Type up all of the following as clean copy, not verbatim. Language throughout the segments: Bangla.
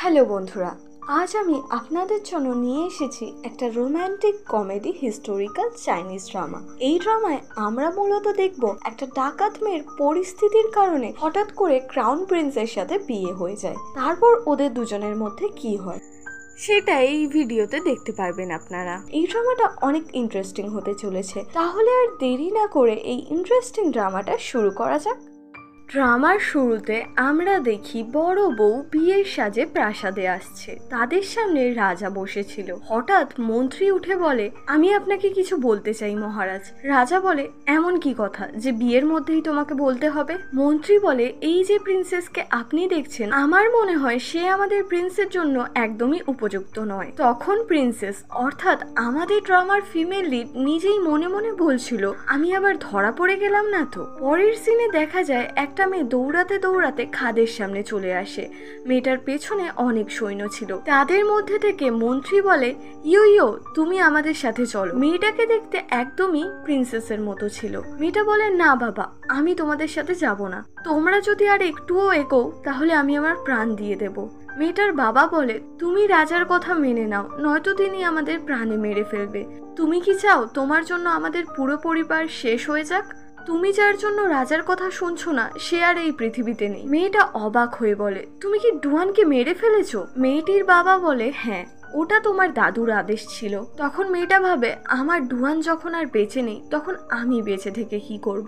হ্যালো বন্ধুরা, আজ আমি আপনাদের জন্য নিয়ে এসেছি একটা romantic comedy historical Chinese drama. এই ড্রামায় আমরা মূলত দেখব একটা ডাকাত মেয়ের পরিস্থিতির কারণে হঠাৎ করে ক্রাউন প্রিন্সের সাথে বিয়ে হয়ে যায়। তারপর ওদের দুজনের মধ্যে কি হয় সেটা এই ভিডিওতে দেখতে পারবেন আপনারা। এই ড্রামাটা অনেক ইন্টারেস্টিং হতে চলেছে। তাহলে আর দেরি না করে এই ইন্টারেস্টিং ড্রামাটা শুরু করা যাক। ড্রামার শুরুতে আমরা দেখি বড় বউ বিয়ের সাজে প্রাসাদে আসছে। তাদের সামনে রাজা বসেছিল। হঠাৎ মন্ত্রী উঠে বলে, আমি আপনাকে কিছু বলতে চাই মহারাজ। রাজা বলে, এমন কি কথা যে বিয়ের মধ্যেই তোমাকে বলতে হবে? মন্ত্রী বলে, এই যে প্রিন্সেসকে আপনি দেখছেন, আমার মনে হয় সে আমাদের প্রিন্সের জন্য একদমই উপযুক্ত নয়। তখন প্রিন্সেস অর্থাৎ আমাদের ড্রামার ফিমেল লিড নিজেই মনে মনে বলছিল, আমি আবার ধরা পড়ে গেলাম না তো। পরের সিনে দেখা যায় একটা মেয়ে দৌড়াতে দৌড়াতে খাদের সামনে চলে আসে। মেয়েটার পেছনে অনেক সৈন্য ছিল। তাদের মধ্যে থেকে মন্ত্রী বলে, ইয়ো ইয়ো, তুমি আমাদের সাথে চলো। মেয়েটাকে দেখতে একদমই প্রিন্সেসের মতো ছিল। মেয়েটা বলে, না বাবা, আমি তোমাদের সাথে যাব না। তোমরা যদি আর একটুও এগোও তাহলে আমি আমার প্রাণ দিয়ে দেব। মেয়েটার বাবা বলে, তুমি রাজার কথা মেনে নাও, নয়তো তিনি আমাদের প্রাণে মেরে ফেলবে। তুমি কি চাও তোমার জন্য আমাদের পুরো পরিবার শেষ হয়ে যাক? তুমি যার জন্য রাজার কথা শুনছো না সে আর এই পৃথিবীতে নেই। মেয়েটা অবাক হয়ে বলে, তুমি কি ডুয়ানকে মেরে ফেলেছো? মেয়েটির বাবা বলে, হ্যাঁ, ওটা তোমার দাদুর আদেশ ছিল। তখন মেয়েটা ভাবে, আমার ডুয়ান যখন আর বেঁচে নেই তখন আমি বেঁচে থেকে কি করব।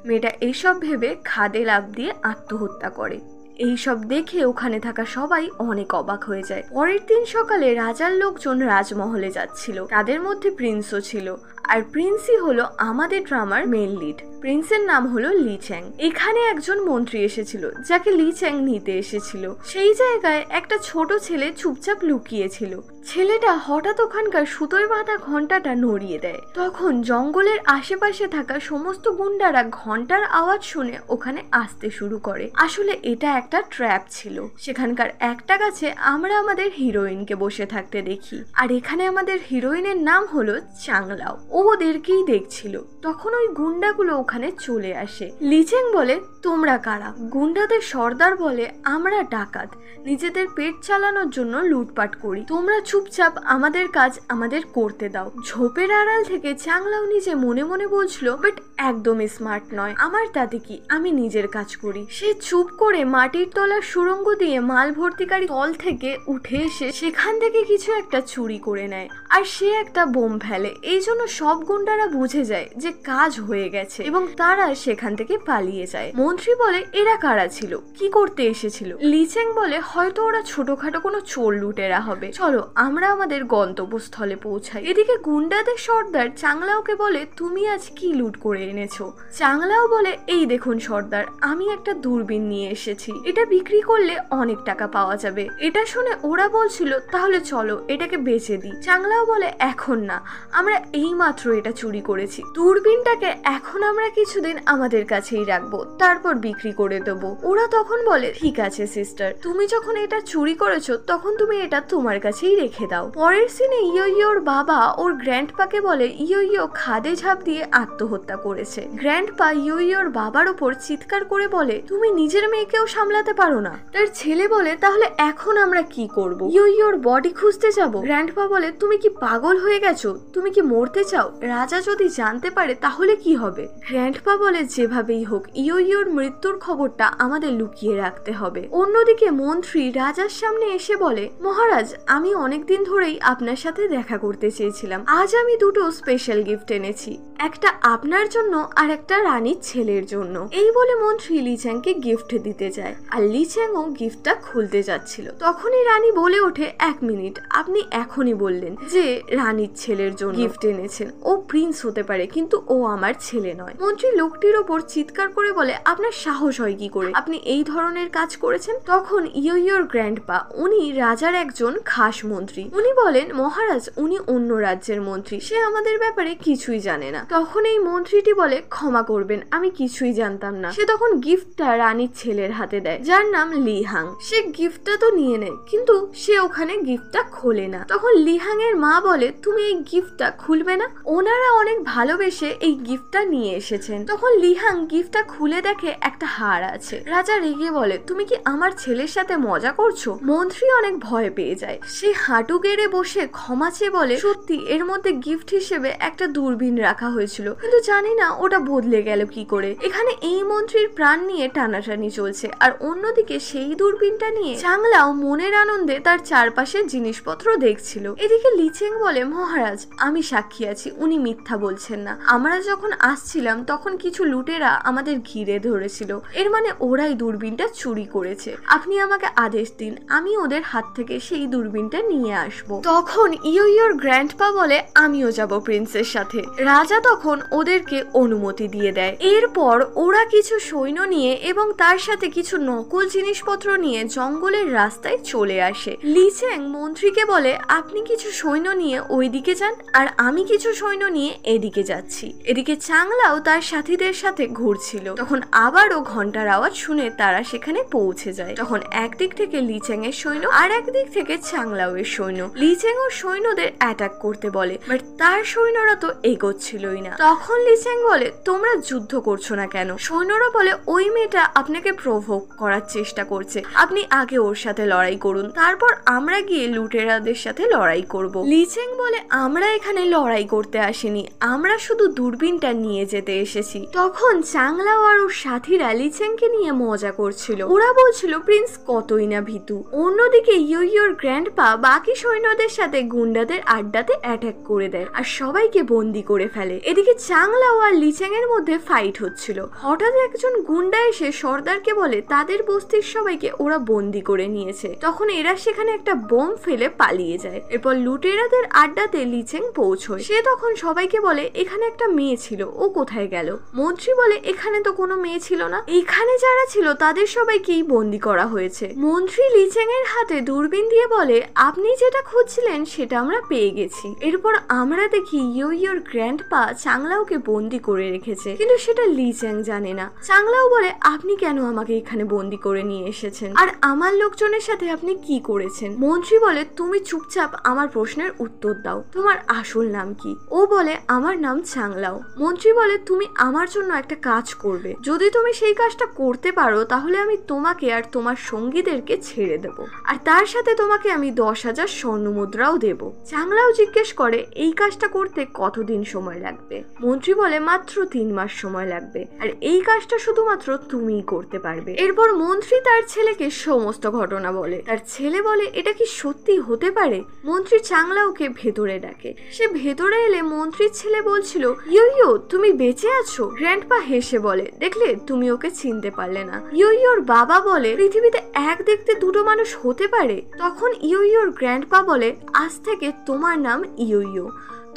মেয়েটা এইসব ভেবে খাদে লাফ দিয়ে আত্মহত্যা করে। এইসব দেখে ওখানে থাকা সবাই অনেক অবাক হয়ে যায়। পরের দিন সকালে রাজার লোকজন রাজমহলে যাচ্ছিল। তাদের মধ্যে প্রিন্সও ছিল। আর প্রিন্সই হলো আমাদের ড্রামার মেন লিড। প্রিন্সের নাম হলো লি চ্যাং। এখানে একজন মন্ত্রী এসেছিল যাকে লি চ্যাং নিতে এসেছিল। সেই জায়গায় একটা ছোট ছেলে চুপচাপ লুকিয়েছিল। ছেলেটা হঠাৎ ওখানকার সুতোয় বাঁধা ঘন্টাটা নড়িয়ে দেয়। তখন জঙ্গলের আশেপাশে থাকা সমস্ত গুন্ডারা ঘন্টার আওয়াজ শুনে ওখানে আসতে শুরু করে। আসলে এটা একটা ট্র্যাপ ছিল। সেখানকার একটা গাছে আমরা আমাদের হিরোইনকে বসে থাকতে দেখি। আর এখানে আমাদের হিরোইনের নাম হলো চাংলাও। ও ওদেরকেই দেখছিল। তখন ওই গুন্ডাগুলো ওখানে চলে আসে। লি চ্যাং বলে, তোমরা কারা? গুন্ডাদের সর্দার বলে, আমরা ডাকাত, নিজেদের পেট চালানোর জন্য লুটপাট করি। তোমরা চুপচাপ আমাদের কাজ আমাদের করতে দাও। ঝোপের আড়াল থেকে চাংলাও নিজে মনে মনে বলছিল, বাট একদমই স্মার্ট নয়, আমার তাতে কি, আমি নিজের কাজ করি। সে চুপ করে মাটির তলার সুড়ঙ্গ দিয়ে মাল ভর্তিকারী তল থেকে উঠে এসে সেখান থেকে কিছু একটা চুরি করে নেয়। আর সে একটা বোম ফেলে। এই জন্য সব গুন্ডারা বুঝে যায় যে কাজ হয়ে গেছে এবং তারা সেখান থেকে পালিয়ে যায়। মন্ত্রী বলে, এরা কারা ছিল, কি করতে এসেছিল? লি চ্যাং বলে, হয়তো ওরা ছোটখাটো কোনো চোর লুটেরা হবে, চলো আমরা আমাদের গন্তব্যস্থলে পৌঁছাই। এদিকে গুন্ডাদের সর্দার চাংলাওকে বলে, তুমি আজ কি লুট করে এনেছো? চাংলাও বলে, এই দেখুন সর্দার, আমি একটা দূরবীন নিয়ে এসেছি, এটা বিক্রি করলে অনেক টাকা পাওয়া যাবে। এটা শুনে ওরা বলছিল, তাহলে চলো এটাকে বেচে দিই। চাংলাও বলে, এখন না, আমরা এই মাত্র এটা চুরি করেছি। দূরবীনটাকে এখন আমরা কিছুদিন আমাদের কাছেই রাখবো, তারপর বিক্রি করে দেবো। ওরা তখন বলে, ঠিক আছে সিস্টার, তুমি যখন এটা চুরি করেছো তখন তুমি এটা তোমার কাছেই রেখে দাও। পরের সিনে ইয়ো ইয়োর বাবা ওর গ্র্যান্ডপাকে বলে, ইয়ো ইয়ো খাদে ঝাঁপ দিয়ে আত্মহত্যা করেছে। গ্র্যান্ডপা ইয়ো ইয়োর বাবার ওপর চিৎকার করে বলে, তুমি নিজের মেয়েকেও সামলাতে পারো না? তার ছেলে বলে, তাহলে এখন আমরা কি করব? ইয়ো ইয়োর বডি খুঁজতে যাব? গ্র্যান্ডপা বলে, তুমি কি পাগল হয়ে গেছো? তুমি কি মরতে চাও? রাজা যদি জানতে পারে তাহলে কি হবে? গ্র্যান্ডপা বলে, যেভাবেই হোক ইয়ো ইয়োর মৃত্যুর খবরটা আমাদের লুকিয়ে রাখতে হবে। অন্যদিকে মন্ত্রী রাজার সামনে এসে বলে, মহারাজ, আমি অনেকদিন ধরেই আপনার সাথে দেখা করতে চেয়েছিলাম। আজ আমি দুটো স্পেশাল গিফট এনেছি, একটা আপনার জন্য আর একটা রানীর ছেলের জন্য। এই বলে মন্ত্রী লি চ্যাংকে গিফট দিতে যায়। আর লি চ্যাংও গিফটটা খুলতে যাচ্ছিল। তখনই রানী বলে ওঠে, এক মিনিট, আপনি এখনই বললেন যে রানীর ছেলের জন্য গিফট এনেছেন। ও প্রিন্স হতে পারে কিন্তু ও আমার ছেলে নয়। মন্ত্রী লোকটির ওপর চিৎকার করে বলে, আপনার সাহস হয় কি করে, আপনি এই ধরনের কাজ করেছেন? তখন ইয়ো ইয়োর গ্র্যান্ডপা, উনি রাজার একজন খাস মন্ত্রী, উনি বলেন, মহারাজ, উনি অন্য রাজ্যের মন্ত্রী, সে আমাদের ব্যাপারে কিছুই জানে না। তখন এই মন্ত্রীটি বলে ক্ষমা করবেন, আমি কিছুই জানতাম না। সে তখন গিফটটা রানীর ছেলের হাতে দেয়, যার নাম লিহাং। সে গিফটটা তো নিয়ে নেয়, কিন্তু সে ওখানে গিফটটা খোলে না। তখন লিহাং এর মা বলে তুমি এই গিফটটা খুলবে না? ওনারা অনেক ভালোবেসে এই গিফটটা নিয়ে এসেছেন। তখন লিহাং গিফটটা খুলে দেখে একটা হার আছে। রাজা রেগে বলে তুমি কি আমার ছেলের সাথে মজা করছো? মন্ত্রী অনেক ভয় পেয়ে যায়। সে হাঁটু গেড়ে বসে ক্ষমা চেয়ে বলে সত্যি এর মধ্যে গিফট হিসেবে একটা দূরবীন রাখা হয়েছিল, কিন্তু জানি না ওটা বদলে গেল কি করে। এখানে এই মন্ত্রীর প্রাণ নিয়ে টানাটানি চলছে, আর অন্যদিকে সেই দূরবীনটা নিয়ে চাংলাও মনের আনন্দে তার চারপাশের জিনিসপত্র দেখছিল। এদিকে লিচেং বলে মহারাজ আমি সাক্ষী আছি, উনি মিথ্যা বলছেন না। আমরা যখন আসছিলাম তখন কিছু লুটেরা আমাদের ঘিরে ধরেছিল, এর মানে ওরাই দূরবীনটা চুরি করেছে। আপনি আমাকে আদেশ দিন, আমি ওদের হাত থেকে সেই দূরবীনটা নিয়ে আসবো। তখন ইয়োর গ্র্যান্ডপা বলে আমিও যাব প্রিন্সের সাথে। রাজা তখন ওদেরকে অনুমতি দিয়ে দেয়। এরপর ওরা কিছু সৈন্য নিয়ে এবং তার সাথে কিছু নকল জিনিসপত্র নিয়ে জঙ্গলের রাস্তায় চলে আসে। লিচেং মন্ত্রীকে বলে আপনি কিছু সৈন্য নিয়ে ওইদিকে যান, আর আমি কিছু সৈন্য নিয়ে এদিকে যাচ্ছি। এদিকে চাংলাও তার সাথীদের সাথে ঘুরছিল। তখন আবারও ঘন্টার আওয়াজ শুনে তারা সেখানে পৌঁছে যায়। তখন একদিক থেকে লিচেং এর সৈন্য আর একদিক থেকে চাংলাও এর সৈন্য লিচেং ও সৈন্যদের অ্যাটাক করতে বলে, বাট তার সৈন্যরা তো এগোচ্ছিলই না। তখন লিচেং বলে তোমরা যুদ্ধ করছো না কেন? সৈন্যরা বলে ওই মেয়েটা আপনাকে প্রভোক করার চেষ্টা করছে, আপনি আগে ওর সাথে লড়াই করুন, তারপর আমরা গিয়ে লুটেরাদের সাথে লড়াই করব। লিচেং বলে আমরা এখানে লড়াই করতে আসিনি, আমরা শুধু দূরবীনটা নিয়ে যেতে এসেছি। তখন চাংলাও আর ওর সাথীরা লিচেংকে নিয়ে মজা করছিল। ওরা বলছিল প্রিন্স কতই না ভীতু। অন্যদিকে ইয়োর গ্র্যান্ডপা বাকি সৈন্যদের সাথে গুন্ডাদের আড্ডাতে অ্যাটাক করে দেয় আর সবাইকে বন্দি করে ফেলে। এদিকে চাংলাও আর লিচেং এর মধ্যে ফাইট হচ্ছিল। হঠাৎ একজন গুন্ডা এসে সর্দারকে বলে তাদের বস্তির সবাইকে ওরা বন্দি করে নিয়েছে। তখন এরা সেখানে একটা বোম ফেলে পালিয়ে যায়। এরপর লুটেরাদের আড্ডাতে লিচেং পৌঁছয়। সে তখন সবাইকে বলে এখানে একটা মেয়ে ছিল, ও কোথায় গেল? মন্ত্রী বলে এখানে তো কোনো মেয়ে ছিল না, এখানে যারা ছিল তাদের সবাইকেই বন্দি করা হয়েছে। মন্ত্রী লিচেং এর হাতে দূরবীন দিয়ে বলে আপনি যেটা খুঁজছিলেন সেটা আমরা পেয়ে গেছি। এরপর আমরা দেখি ইয়োর গ্র্যান্ডপা চাংলাওকে বন্দি করে রেখেছে, কিন্তু সেটা লিচেং জানে না। চাংলাও বলে আপনি কেন আমাকে এখানে বন্দি করে নিয়ে এসেছেন, আর আমার লোকজনের সাথে আপনি কি করেছেন? মন্ত্রী বলে তুমি চুপচাপ আমার প্রশ্নের উত্তর দাও, তোমার আসল নাম কি? ও বলে আমার নাম চাংলাও। মন্ত্রী বলে তুমি আমার জন্য একটা কাজ করবে, যদি তুমি সেই কাজটা করতে পারো তাহলে আমি তোমাকে আর তোমার সঙ্গীদেরকে ছেড়ে দেব, আর তার সাথে তোমাকে আমি 10,000 স্বর্ণ মুদ্রাও দেব। চাংলাও জিজ্ঞেস করে এই কাজটা করতে কতদিন সময় লাগবে? মন্ত্রী বলে মাত্র 3 মাস সময় লাগবে, আর এই কাজটা শুধুমাত্র তুমিই করতে পারবে। এরপর মন্ত্রী তার ছেলেকে সমস্ত ঘটনা বলে। তার ছেলে বলে এটা কি সত্যি হতে পারে? মন্ত্রী চাংলাওকে ভেতরে ডাকে। সে ভেতরে এলে মন্ত্রীর ছেলে বলছিল ইয়ো তুমি বেঁচে আছো? গ্র্যান্ডপা হেসে বলে দেখলে তুমি ওকে চিনতে পারলে না। ইয়োর বাবা বলে পৃথিবীতে এক দেখতে দুটো মানুষ হতে পারে? তখন ইয়োর গ্র্যান্ডপা বলে আজ থেকে তোমার নাম ইয়ো,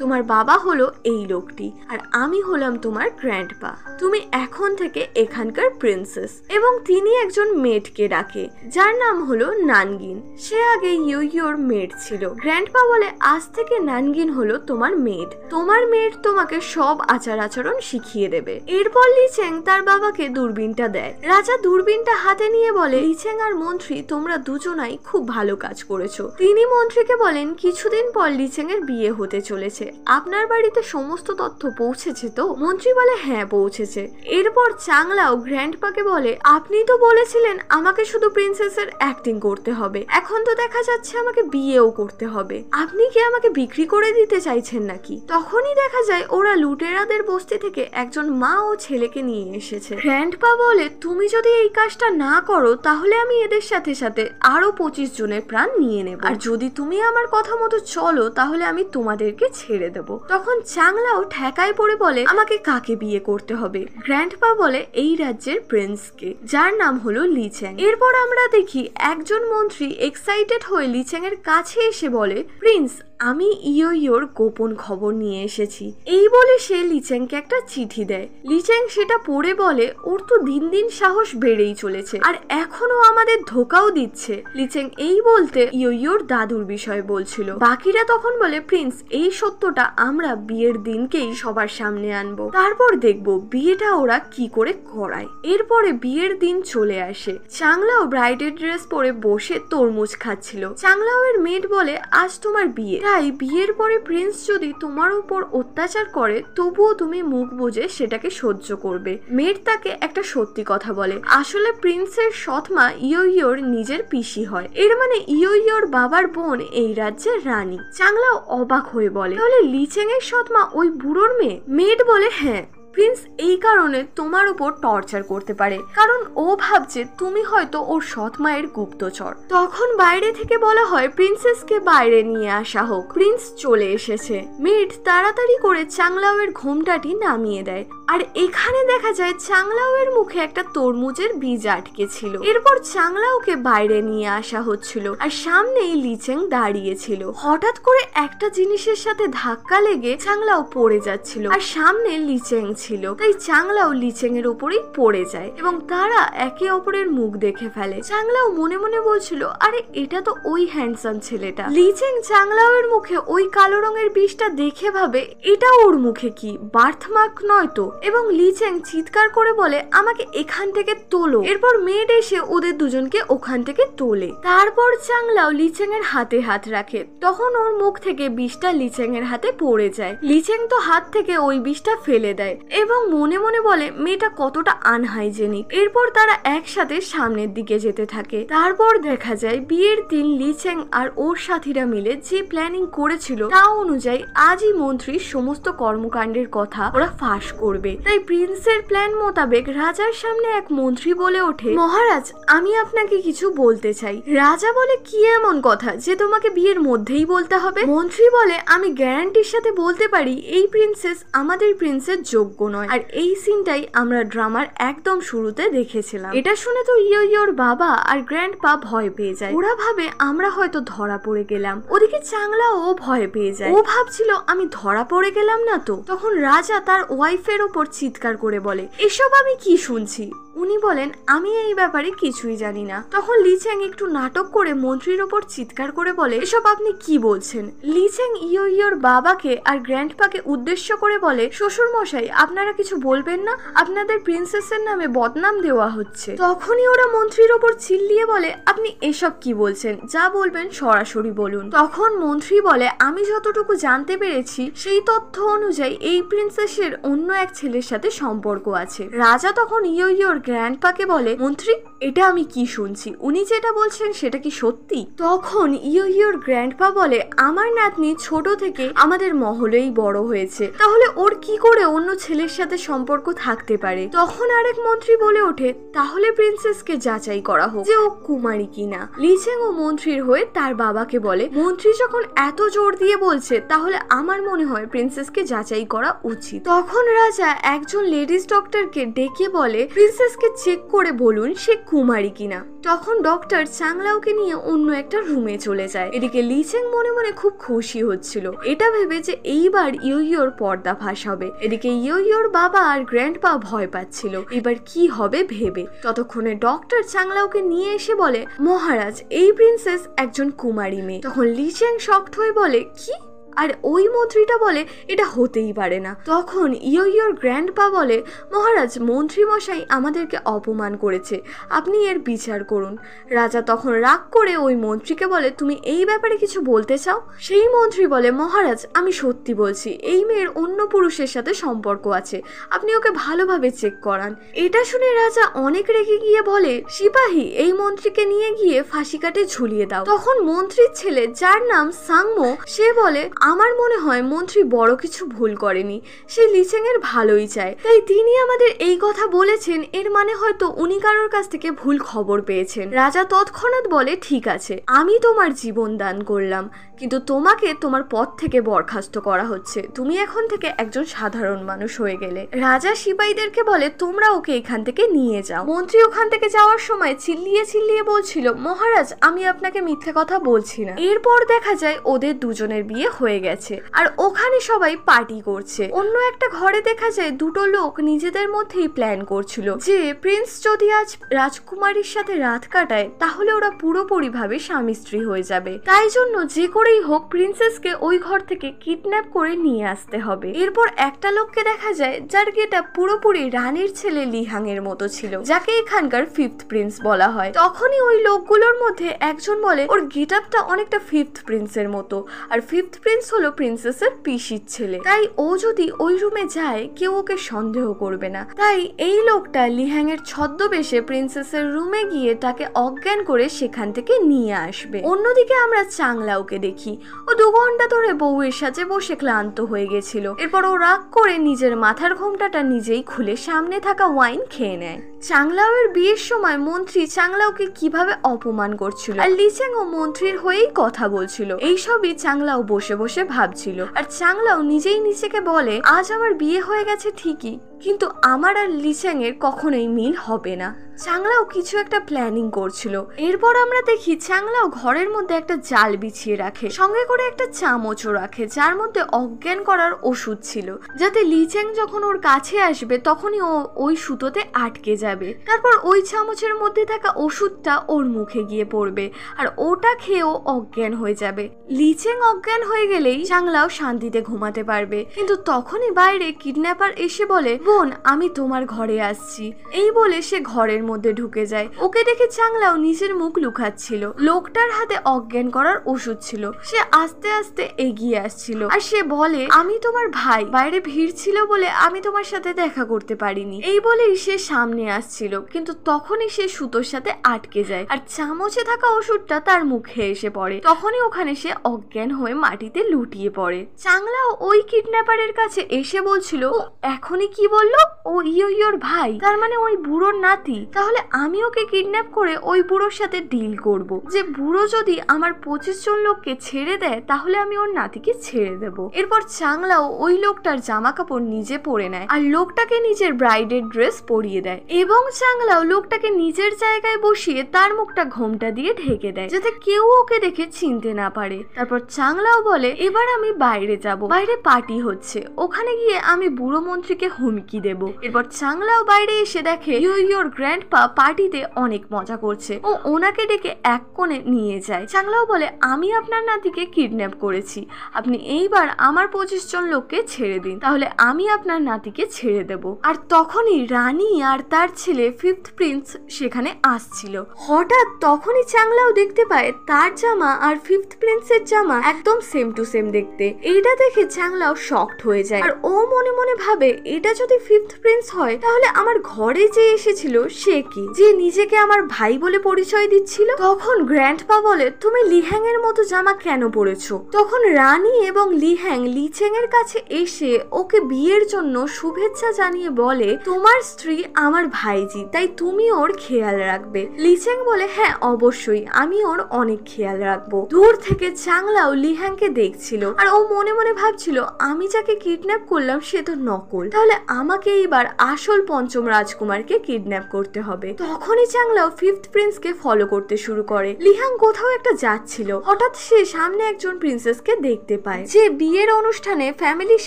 তোমার বাবা হলো এই লোকটি, আর আমি হলাম তোমার গ্র্যান্ডপা। তুমি এখন থেকে এখানকার প্রিন্সেস। এবং তিনি একজন মেডকে ডাকে যার নাম হলো নানগিন। সে আগে ইয়োর মেড ছিল। গ্র্যান্ডপা বলে আজ থেকে নানগিন হলো তোমার মেড। তোমার মেড তোমাকে সব আচার আচরণ শিখিয়ে দেবে। এরপর লিচেং তার বাবাকে দূরবীনটা দেয়। রাজা দূরবীনটা হাতে নিয়ে বলে লিচেং আর মন্ত্রী তোমরা দুজনাই খুব ভালো কাজ করেছো। তিনি মন্ত্রীকে বলেন কিছুদিন পর লিচেং এর বিয়ে হতে চলেছে, আপনার বাড়িতে সমস্ত তথ্য পৌঁছেছে তো? মন্ত্রী বলে হ্যাঁ পৌঁছেছে। এরপর চাংলাও গ্র্যান্ডপাকে বলে আপনি তো বলেছিলেন আমাকে শুধু প্রিন্সেসের অ্যাক্টিং করতে হবে, এখন তো দেখা যাচ্ছে আমাকে বিয়েও করতে হবে। আপনি কি আমাকে বিক্রি করে দিতে চাইছেন নাকি? তখনই দেখা যায় ওরা লুটেরাদের বস্তি থেকে একজন মা ও ছেলেকে নিয়ে এসেছে। গ্র্যান্ডপা বলে তুমি যদি এই কাজটা না করো তাহলে আমি এদের সাথে সাথে আরো 25 জনের প্রাণ নিয়ে নেব, আর যদি তুমি আমার কথা মতো চলো তাহলে আমি তোমাদেরকে ছেড়ে দেব। তখন চাংলাও ঠেকায় পড়ে বলে আমাকে কাকে বিয়ে করতে হবে? গ্র্যান্ডপা বলে এই রাজ্যের প্রিন্সকে, যার নাম হলো লিচেং। এরপর আমরা দেখি একজন মন্ত্রী এক্সাইটেড হয়ে লিচেং এর কাছে এসে বলে প্রিন্স আমি ইয়োর গোপন খবর নিয়ে এসেছি। এই বলে সে লিচেংকে একটা চিঠি দেয়। লিচেং সেটা পড়ে বলে ওর তো দিন দিন সাহস বেড়েই চলেছে আর এখনো আমাদের ধোকাও দিচ্ছে। লিচেং এই বলতে ইয়োর দাদুর বিষয়ে বলছিল। বাকিরা তখন বলে প্রিন্স এই সত্যটা আমরা বিয়ের দিনকেই সবার সামনে আনবো, তারপর দেখবো বিয়েটা ওরা কি করে করায়। এরপরে বিয়ের দিন চলে আসে। চাংলাও ব্রাইডের ড্রেস পরে বসে তরমুজ খাচ্ছিল। চাংলাও এর মেড বলে আজ তোমার বিয়ে, তাই বিয়ের পরে প্রিন্স যদি তোমার উপর অত্যাচার করে তবুও তুমি মুখ বুজে সেটাকে সহ্য করবে। মেড তাকে একটা সত্যি কথা বলে, আসলে প্রিন্সের সৎমা ইয়োর নিজের পিসি হয়, এর মানে ইয়োর বাবার বোন এই রাজ্যের রানী। চাংলাও অবাক হয়ে বলে তাহলে লিচেং এর সৎমা ওই বুড়োর মেয়ে? মেড বলে হ্যাঁ, প্রিন্স এই কারণে তোমার উপর টর্চার করতে পারে কারণ ও ভাবছে তুমি হয়তো ওর সৎ মায়ের গুপ্তচর। তখন বাইরে থেকে বলা হয় প্রিন্সেসকে বাইরে নিয়ে আসা হোক। প্রিন্স চলে এসেছে। মেড তাড়াতাড়ি করে চাংলাওয়ের ঘোমটাটি নামিয়ে দেয় আর এখানে দেখা যায় চাংলাওয়ের মুখে একটা তরমুজের বীজ আটকে ছিল। এরপর চাংলাওকে বাইরে নিয়ে আসা হচ্ছিল আর সামনেই লিচেং দাঁড়িয়ে ছিল। হঠাৎ করে একটা জিনিসের সাথে ধাক্কা লেগে চাংলাও পড়ে যাচ্ছিল আর সামনে লিচেং ছিল, তাই চাংলাও লিচেং এর উপরেই পড়ে যায় এবং তারা একে অপরের মুখ দেখে ফেলে। চাংলাও মনে মনে বলছিল আরে এটা তো ওই হ্যান্ডসাম ছেলেটা। লিচেং চাংলাও এর মুখে ওই কালো রঙের বিষটা দেখে ভাবে এটা ওর মুখে কি বার্থমার্ক নয় তো, এবং লিচেং চিৎকার করে বলে আমাকে এখান থেকে তোলো। এরপর মেড এসে ওদের দুজনকে ওখান থেকে তোলে। তারপর চাংলাও লিচেং এর হাতে হাত রাখে, তখন ওর মুখ থেকে বিষটা লিচেং এর হাতে পড়ে যায়। লিচেং তো হাত থেকে ওই বিষটা ফেলে দেয় এবং মনে মনে বলে মেয়েটা কতটা আনহাইজেনিক। এরপর তারা একসাথে সামনের দিকে যেতে থাকে। তারপর দেখা যায় বিয়ের দিন লিচেং আর ওর সাথীরা মিলে যে প্ল্যানিং করেছিল তা অনুযায়ী আজই মন্ত্রীর সমস্ত কর্মকাণ্ডের কথা ওরা ফাঁস করবে। তাই প্রিন্সের প্ল্যান মোতাবেক রাজার সামনে এক মন্ত্রী বলে ওঠে মহারাজ আমি আপনাকে কিছু বলতে চাই। রাজা বলে কি এমন কথা যে তোমাকে বিয়ের মধ্যেই বলতে হবে? মন্ত্রী বলে আমি গ্যারান্টির সাথে বলতে পারি এই প্রিন্সেস আমাদের প্রিন্সের যোগ্য নয়। আর এই সিনটাই আমরা ড্রামার একদম শুরুতে দেখেছিলাম। এটা শুনে তো ইয়োর বাবা আর গ্র্যান্ডপা ভয় পেয়ে যায়। ওরা ভাবে আমরা হয়তো ধরা পড়ে গেলাম। ওদিকে চাংলাও ভয় পেয়ে যায়। ও ভাবছিল আমি ধরা পড়ে গেলাম না তো। তখন রাজা তার ওয়াইফের ওপর চিৎকার করে বলে এসব আমি কি শুনছি? উনি বলেন আমি এই ব্যাপারে কিছুই জানি না। তখন লিচেং একটু নাটক করে মন্ত্রীর ওপর চিৎকার করে বলে এসব আপনি কি বলছেন? লিচেং ইয়োর বাবাকে আর গ্র্যান্ডপাকে উদ্দেশ্য করে বলে শ্বশুর মশাই আপনারা কিছু বলবেন না, আপনাদের প্রিন্সেসের নামে বদনাম দেওয়া হচ্ছে। তখনই ওরা মন্ত্রীর ওপর চিল্লিয়ে বলে আপনি এসব কি বলছেন, যা বলবেন সরাসরি বলুন। তখন মন্ত্রী বলে আমি যতটুকু জানতে পেরেছি সেই তথ্য অনুযায়ী এই প্রিন্সেসের অন্য এক ছেলের সাথে সম্পর্ক আছে। রাজা তখন ইয়োর গ্র্যান্ডপাকে বলে মন্ত্রী এটা আমি কি শুনছি, উনি যেটা বলছেন সেটা কি সত্যি? তখন ইয়োর গ্র্যান্ডপা বলে আমার নাতনি ছোট থেকে আমাদের মহলেই বড় হয়েছে, তাহলে ওর কি করে অন্য ছেলের সাথে সম্পর্ক থাকতে পারে? তখন আরেক মন্ত্রী বলে ওঠে তাহলে প্রিন্সেসকে যাচাই করা হোক যে ও কুমারী কিনা। লিচেং ও মন্ত্রীর হয়ে তার বাবাকে বলে মন্ত্রী যখন এত জোর দিয়ে বলছে তাহলে আমার মনে হয় প্রিন্সেসকে যাচাই করা উচিত। তখন রাজা একজন লেডিস ডক্টরকে ডেকে বলে প্রিন্সেসকে চেক করে বলুন সে কুমারী কিনা। তখন ডক্টর চাংলাওকে নিয়ে অন্য একটা রুমে চলে যায়। এদিকে লিচেং মনে মনে খুব খুশি হচ্ছিল, এটা ভেবে যে এইবার ইয়োর পর্দা ফাঁস হবে। এদিকে ইয়োর বাবা আর গ্র্যান্ডপা ভয় পাচ্ছিল এবার কি হবে ভেবে। ততক্ষণে ডক্টর চাংলাওকে নিয়ে এসে বলে মহারাজ এই প্রিন্সেস একজন কুমারী মেয়ে। তখন লিচেং শকড হয়ে বলে কি? আর ওই মন্ত্রীটা বলে এটা হতেই পারে না। তখন ইয়োর গ্র্যান্ডপা বলে মহারাজ মন্ত্রী মশাই আমাদেরকে অপমান করেছে, আপনি এর বিচার করুন। রাজা তখন রাগ করে ওই মন্ত্রীকে বলে তুমি এই ব্যাপারে কিছু বলতে চাও? সেই মন্ত্রী বলে মহারাজ আমি সত্যি বলছি এই মেয়ের অন্য পুরুষের সাথে সম্পর্ক আছে, আপনি ওকে ভালোভাবে চেক করান। এটা শুনে রাজা অনেক রেগে গিয়ে বলে সিপাহী এই মন্ত্রীকে নিয়ে গিয়ে ফাঁসি কাটে ঝুলিয়ে দাও। তখন মন্ত্রীর ছেলে যার নাম সাংমো সে বলে আমার মনে হয় মন্ত্রী বড় কিছু ভুল করেনি, সে লিচেং এর ভালোই চায়, তাই তিনি আমাদের এই কথা বলেছেন, এর মানে হয়তো উনি কারোর কাছ থেকে ভুল খবর পেয়েছেন। রাজা তৎক্ষণাৎ বলে, ঠিক আছে, আমি তোমার জীবন দান করলাম, কিন্তু তোমাকে তোমার পদ থেকে বরখাস্ত করা হচ্ছে, তুমি এখন থেকে একজন সাধারণ মানুষ হয়ে গেলে। রাজা সিপাহীদেরকে বলে, তোমরা ওকে এখান থেকে নিয়ে যাও। মন্ত্রী ওখান থেকে যাওয়ার সময় চিল্লিয়ে চিল্লিয়ে বলছিল, মহারাজ আমি আপনাকে মিথ্যে কথা বলছি না। এরপর দেখা যায় ওদের দুজনের বিয়ে হয়ে গেছে আর ওখানে সবাই পার্টি করছে। অন্য একটা ঘরে দেখা যায় দুটো লোক নিজেদের মধ্যেই প্ল্যান করছিল যে প্রিন্স যদি আজ রাজকুমারীর সাথে রাত কাটায় তাহলে ওরা পুরোপুরি ভাবে স্বামী স্ত্রী হয়ে যাবে, তাই জন্য যে করেই হোক প্রিন্সেসকে ওই ঘর থেকে কিডন্যাপ করে নিয়ে আসতে হবে। এরপর একটা লোককে দেখা যায় যার গেটআপ পুরোপুরি রানীর ছেলে লিহাং এর মতো ছিল, যাকে এখানকার ফিফথ প্রিন্স বলা হয়। তখনই ওই লোকগুলোর মধ্যে একজন বলে, ওর গেটআপটা অনেকটা ফিফথ প্রিন্সের মতো, আর ফিফথ প্রিন্স হলো প্রিন্সেসের পিসির ছেলে, তাই ও যদি ওই রুমে যায় কেউ ওকে সন্দেহ করবে না। তাই এই লোকটা লিহাং এর ছদ্মবেশে প্রিন্সেসের রুমে গিয়ে তাকে অজ্ঞান করে সেখান থেকে নিয়ে আসবে। অন্যদিকে আমরা চাংলাওকে দেখি, ও 2 ঘন্টা ধরে বউয়ের সাথে বসে ক্লান্ত হয়ে গেছিল। এরপর ও রাগ করে নিজের মাথার ঘোমটাটা নিজেই খুলে সামনে থাকা ওয়াইন খেয়ে নেয়। চাংলাওয়ের বিয়ের সময় মন্ত্রী চাংলাওকে কিভাবে অপমান করছিল আর লিচেং ও মন্ত্রীর হয়েই কথা বলছিল, এইসবই চাংলাও বসে বসে ভাবছিল। আর চাংলাও নিজেই নিজেকে বলে, আজ আমার বিয়ে হয়ে গেছে ঠিকই, কিন্তু আমার আর লিচেং এর কখনোই মিল হবে না। চাংলাও কিছু একটা প্ল্যানিং করছিল। এরপর আমরা দেখি চাংলাও ঘরের মধ্যে একটা জাল বিছিয়ে রাখে, সঙ্গে করে একটা চামচও রাখে যার মধ্যে অজ্ঞান করার ওষুধ ছিল, যাতে লিচেং যখন ওর কাছে আসবে তখনই ও ওই সুতোতে আটকে যাবে। তারপর ওই চামচের মধ্যে থাকা ওষুধটা ওর মুখে গিয়ে পড়বে আর ওটা খেয়েও অজ্ঞান হয়ে যাবে। লিচেং অজ্ঞান হয়ে গেলেই চাংলাও শান্তিতে ঘুমাতে পারবে। কিন্তু তখনই বাইরে কিডন্যাপার এসে বলে, বোন আমি তোমার ঘরে আসছি। এই বলে সে ঘরের মধ্যে ঢুকে যায়। ওকে দেখে চাংলাও নিজের মুখ লুকাচ্ছিল। লোকটার হাতে অজ্ঞান করার ওষুধ ছিল। সে আস্তে আস্তে এগিয়ে আসছিল আর সে বলে, আমি তোমার ভাই, বাইরে ভিড় ছিল বলে আমি তোমার সাথে দেখা করতে পারিনি। এই বলেই সে সামনে আসছিল, কিন্তু তখনই সে সুতোর সাথে আটকে যায় আর চামচে থাকা ওষুধটা তার মুখে এসে পড়ে। তখনই ওখানে সে অজ্ঞান হয়ে মাটিতে লুটিয়ে পড়ে। চাংলাও ওই কিডন্যাপারের কাছে এসে বলছিল, ও এখনই কি বললো, ও ইয়োর ভাই, তার মানে ওই বুড়োর নাতি। তাহলে আমি ওকে কিডন্যাপ করে ওই বুড়োর সাথে ডিল করব, যে বুড়ো যদি আমার 25 জন লোককে ছেড়ে দেয় তাহলে আমি ওর নাতিকে ছেড়ে দেব। এরপর চাংলাও ওই লোকটার জামা কাপড় নিজে পরে নেয় আর লোকটাকে নিজের ব্রাইডের ড্রেস পরিয়ে দেয় এবং চাংলাও লোকটাকে নিজের জায়গায় বসিয়ে তার মুখটা ঘোমটা দিয়ে ঢেকে দেয় যাতে কেউ ওকে দেখে চিনতে না পারে। তারপর চাংলাও বলে, এবার আমি বাইরে যাব, বাইরে পার্টি হচ্ছে, ওখানে গিয়ে আমি বুড়ো মন্ত্রীকে হুমকি দেব। এরপর চাংলাও বাইরে এসে দেখে ইয়োর গ্র্যান্ডপা পার্টিতে অনেক মজা করছে। ও ওনাকে ডেকে এক কোণে নিয়ে যায়। চাংলাও বলে, আমি আপনার নাতিকে কিডন্যাপ করেছি, আপনি এইবার আমার 25 জন লোককে ছেড়ে দিন, তাহলে আমি আপনার নাতিকে ছেড়ে দেব। আর তখনই রানী আর তার ছেলে ফিফথ প্রিন্স সেখানে আসছিল। হঠাৎ তখনই চাংলাও দেখতে পায় তার জামা আর ফিফথ প্রিন্সের জামা একদম সেম টু সেম দেখতে। এইটা দেখে চাংলাও শকড হয়ে যায় আর ও মনে মনে ভাবে, এটা যদি ফিফথ প্রিন্স হয় তাহলে আমার ঘরে যে এসেছিল সে কি, যে নিজেকে আমার ভাই বলে পরিচয় দিচ্ছিল। তখন গ্র্যান্ডপা বলে, তুমি লিহ্যাং এর মতো জামা কেন পরেছো? তখন রানী এবং লিহ্যাং লিচেং এর কাছে এসে ওকে বিয়ের জন্য শুভেচ্ছা জানিয়ে বলে, তোমার স্ত্রী আমার ভাইজি, তাই তুমি ওর খেয়াল রাখবে। লিচেং বলে, হ্যাঁ অবশ্যই, আমি ওর অনেক খেয়াল রাখবো। দূর থেকে চাংলাও লিহ্যাংকে দেখছিল আর ও মনে মনে ভাবছিল, আমি যাকে কিডন্যাপ করলাম সে তো নকল, তাহলে আমাকে এইবার আসল পঞ্চম রাজকুমারকে কিডন্যাপ করতে হবে। তখনই চাংলাও ফিফথ প্রিন্সকে ফলো করতে শুরু করে। লিহ্যাং কোথাও একটা যাচ্ছিল, হঠাৎ সে সামনে একজন প্রিন্সেসকে দেখতে পায় যে বিয়ের অনুষ্ঠানে ফ্যামিলির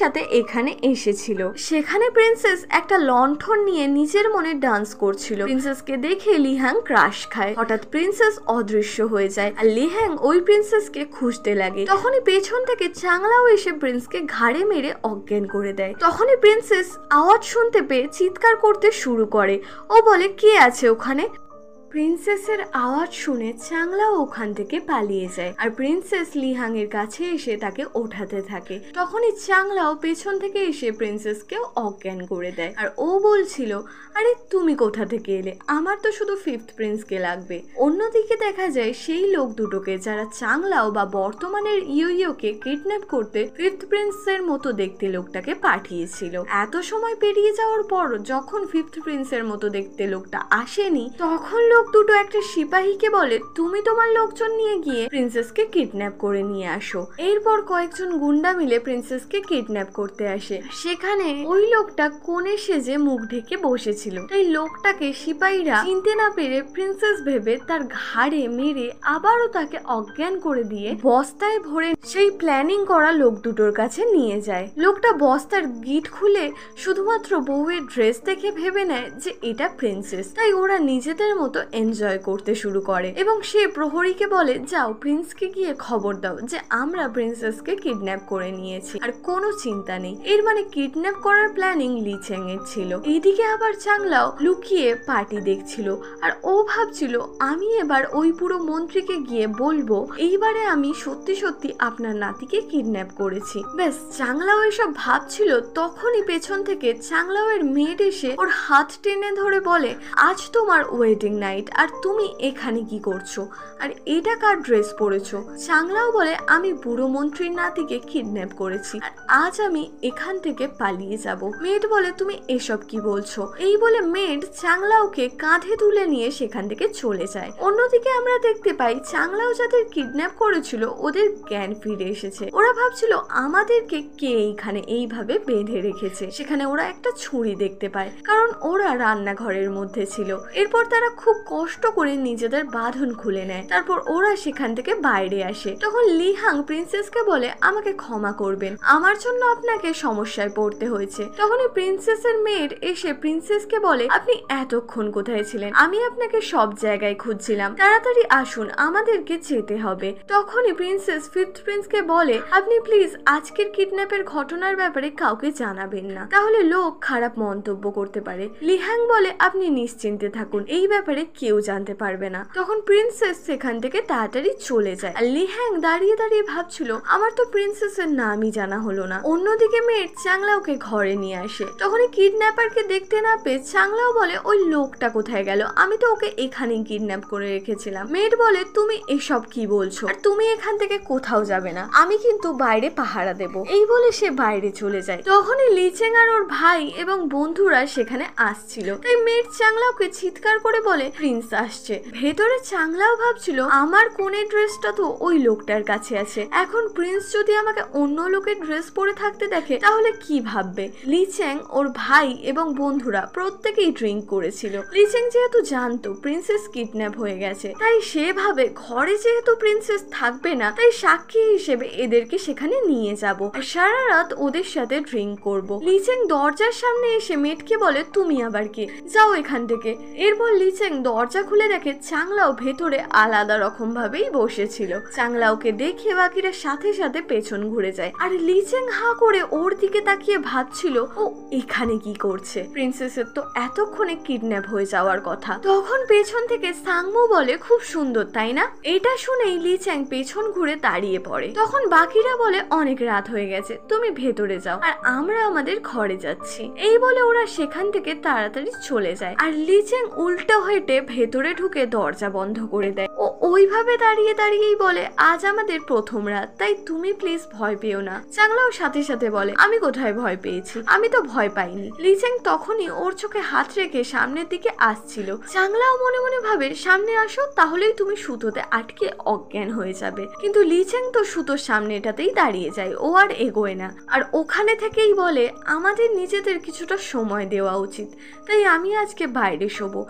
সাথে এখানে এসেছিল। সেখানে প্রিন্সেস একটা লণ্ঠন নিয়ে নিজের মনে ডান্স করছিল। প্রিন্সেসকে দেখে লিহ্যাং ক্রাশ খায়। হঠাৎ প্রিন্সেস অদৃশ্য হয়ে যায় আর লিহ্যাং ওই প্রিন্সেসকে খুঁজতে লাগে। তখনই পেছন থেকে চাংলাও এসে প্রিন্সকে ঘাড়ে মেরে অজ্ঞান করে দেয়। তখনই প্রিন্সেস আওয়াজ শুনতে পেয়ে চিৎকার করতে শুরু করে। ও বলে, কে আছে ওখানে? প্রিন্সেসের আওয়াজ শুনে চাংলাও ওখান থেকে পালিয়ে যায় আর প্রিন্সেস লিহাং এর কাছে এসে তাকে ওঠাতে থাকে। তখনই চাংলাও পেছন থেকে এসে প্রিন্সেসকেও অজ্ঞান করে দেয় আর ও বলছিল, আরে তুমি কোথা থেকে এলে, আমার তো শুধু ফিফথ প্রিন্সকে লাগবে। অন্যদিকে দেখা যায় সেই লোক দুটোকে যারা চাংলাও বা বর্তমানের ইয়োকে কিডন্যাপ করতে ফিফথ প্রিন্সের মতো দেখতে লোকটাকে পাঠিয়েছিল। এত সময় পেরিয়ে যাওয়ার পর যখন ফিফথ প্রিন্সের মতো দেখতে লোকটা আসেনি, তখন লোক দুটো একটা সিপাহীকে বলে, তুমি তোমার লোকজন নিয়ে গিয়ে প্রিন্সেসকে কিডন্যাপ করে নিয়ে আসো। এরপর কয়েকজন গুন্ডা মিলে প্রিন্সেসকে কিডন্যাপ করতে আসে। সেখানে ওই লোকটা কোণে সেজে মুখ ঢেকে বসেছিল, তাই লোকটাকে সিপাহীরা চিনতে না পেরে প্রিন্সেস ভেবে তার ঘাড়ে মেরে আবারও তাকে অজ্ঞান করে দিয়ে বস্তায় ভরে সেই প্ল্যানিং করা লোক দুটোর কাছে নিয়ে যায়। লোকটা বস্তার গিট খুলে শুধুমাত্র বউয়ের ড্রেস দেখে ভেবে নেয় যে এটা প্রিন্সেস, তাই ওরা নিজেদের মতো এনজয় করতে শুরু করে এবং সে প্রহরীকে বলে, যাও প্রিন্সকে গিয়ে খবর দাও যে আমরা প্রিন্সেসকে কিডন্যাপ করে নিয়েছি আর কোনো চিন্তা নেই। এর মানে কিডন্যাপ করার প্ল্যানিং লিচেং এর ছিল। এইদিকে আবার চাংলাও লুকিয়ে পার্টি দেখছিল আর ও ভাবছিল, আমি এবার ওই পুরো মন্ত্রীকে গিয়ে বলবো এইবারে আমি সত্যি সত্যি আপনার নাতিকে কিডন্যাপ করেছি। ব্যাস চাংলাও এসব ভাবছিল, তখনই পেছন থেকে চাংলাও এর মেয়েড এসে ওর হাত টেনে ধরে বলে, আজ তোমার ওয়েডিং নাইট আর তুমি এখানে কি করছো, আর এটা কার ড্রেস পরেছো? চাংলাও বলে, আমি বুড়ো মন্ত্রীর নাতিকে কিডন্যাপ করেছি আর আজ আমি এখান থেকে পালিয়ে যাব। মেয়েড বলে, তুমি এসব কি বলছো? এই বলে মেয়েড চাংলাওকে কাঁধে তুলে নিয়ে সেখান থেকে চলে যায়। অন্যদিকে আমরা দেখতে পাই চাংলাও যাদের কিডন্যাপ করেছিল ওদের জ্ঞান ফিরে এসেছে। ওরা ভাবছিল আমাদেরকে কে এইখানে এইভাবে বেঁধে রেখেছে। সেখানে ওরা একটা ছুরি দেখতে পায়, কারণ ওরা রান্নাঘরের মধ্যে ছিল। এরপর তারা খুব কষ্ট করে নিজেদের বাঁধন খুলে নেয়। তারপর ওরা সেখান থেকে বাইরে আসে। তখন লিহাং প্রিন্সেসকে বলে, আমাকে ক্ষমা করবেন, আমার জন্য আপনাকে সমস্যায় পড়তে হয়েছে। তখনই প্রিন্সেসের মেয়ের এসে প্রিন্সেসকে বলে, আপনি এতক্ষণ কোথায় ছিলেন? আমি আপনাকে সব জায়গায় খুঁজছিলাম, তাড়াতাড়ি আসুন, আমাদেরকে যেতে হবে। তখনই প্রিন্সেস ফিফথ প্রিন্সকে বলে, আপনি প্লিজ আজকের কিডন্যাপের ঘটনার ব্যাপারে কাউকে জানাবেন না, তাহলে লোক খারাপ মন্তব্য করতে পারে। লিহাং বলে, আপনি নিশ্চিন্তে থাকুন, এই ব্যাপারে কেউ জানতে পারবে না। তখন প্রিন্সেস সেখান থেকে তাড়াতাড়ি চলে যায় আর লিহাং দাঁড়িয়ে দাঁড়িয়ে ভাবছিল, আমার তো প্রিন্সেসের নামই জানা হলো না। অন্যদিকে মেয়ের চাংলাওকে ঘরে নিয়ে আসে। তখনই কিডন্যাপারকে দেখতে না পেয়ে চাংলাও বলে, ওই লোকটা কোথায় গেল? আমি তো ওকে এখানেই কিডন্যাপ করে রেখেছিলাম। মেয়ের বলে, তুমি এসব কি বলছো? আর তুমি এখান থেকে কোথাও যাবে না, আমি কিন্তু বাইরে পাহারা দেব। এই বলে সে বাইরে চলে যায়। তখনই লিচেং আর ওর ভাই এবং বন্ধুরা সেখানে আসছিল, তাই মেয়ের চাংলাওকে চিৎকার করে বলে, প্রিন্স আসছে। ভেতরে চাংলাও ভাবছিল, আমার কোনের ড্রেসটা তো ওই লোকটার কাছে আছে, এখন প্রিন্স যদি আমাকে অন্য লোকের ড্রেস পরে থাকতে দেখে তাহলে কি ভাববে। লিচেং, ওর ভাই এবং বন্ধুরা প্রত্যেকেই ড্রিঙ্ক করেছিল। লিচেং যেহেতু জানতো প্রিন্সেস কিডন্যাপ হয়ে গেছে, তাই সে ভাবে ঘরে যেহেতু প্রিন্সেস থাকবে না, তাই সাক্ষী হিসেবে এদেরকে সেখানে নিয়ে যাব আর সারা রাত ওদের সাথে ড্রিঙ্ক করব। লিচেং দরজার সামনে এসে মেটকে বলে, তুমি আবার কে, যাও এখান থেকে। এরপর লিচেং দরজা খুলে দেখে চাংলাও ভেতরে আলাদা রকম ভাবেই বসেছিল। চাংলাওকে দেখে বাকিরা সাথে সাথে পেছন ঘুরে যায় আর লিচেং হা করে ওর দিকে তাকিয়ে ভাবছিল, ও এখানে কি করছে? প্রিন্সেসের তো এতক্ষণে কিডন্যাপ হয়ে যাওয়ার কথা। তখন পেছন থেকে সাংমু বলে, খুব সুন্দর তাই না? এটা শুনেই লিচেং পেছন ঘুরে দাঁড়িয়ে পড়ে। তখন বাকিরা বলে, অনেক রাত হয়ে গেছে, তুমি ভেতরে যাও আর আমরা আমাদের ঘরে যাচ্ছি। এই বলে ওরা সেখান থেকে তাড়াতাড়ি চলে যায় আর লিচেং উল্টো হেঁটে ভেতরে ঢুকে দরজা বন্ধ করে দেয়। ও ওইভাবে দাঁড়িয়ে দাঁড়িয়েই বলে, আজ আমাদের প্রথম রাত, তাই তুমি প্লিজ ভয় পেও না। চাংলাও সাথে সাথে বলে, আমি কোথায় ভয় পেয়েছি, আমি তো ভয় পাইনি। লিচেং তখনই ওর চোখে হাত রেখে সামনের দিকে আসছিল। চাংলাও মনে মনে ভাবে, সামনে আসো, তাহলেই তুমি সুতোতে আটকে অজ্ঞান হয়ে যাবে। কিন্তু লিচেং তো সুতোর সামনেটাতেই দাঁড়িয়ে যায়, ও আর এগোয় না। আর ওখানে থেকেই বলে, আমাদের নিজেদের কিছুটা সময় দেওয়া উচিত, তাই আমি আজকে বাইরে শোবো।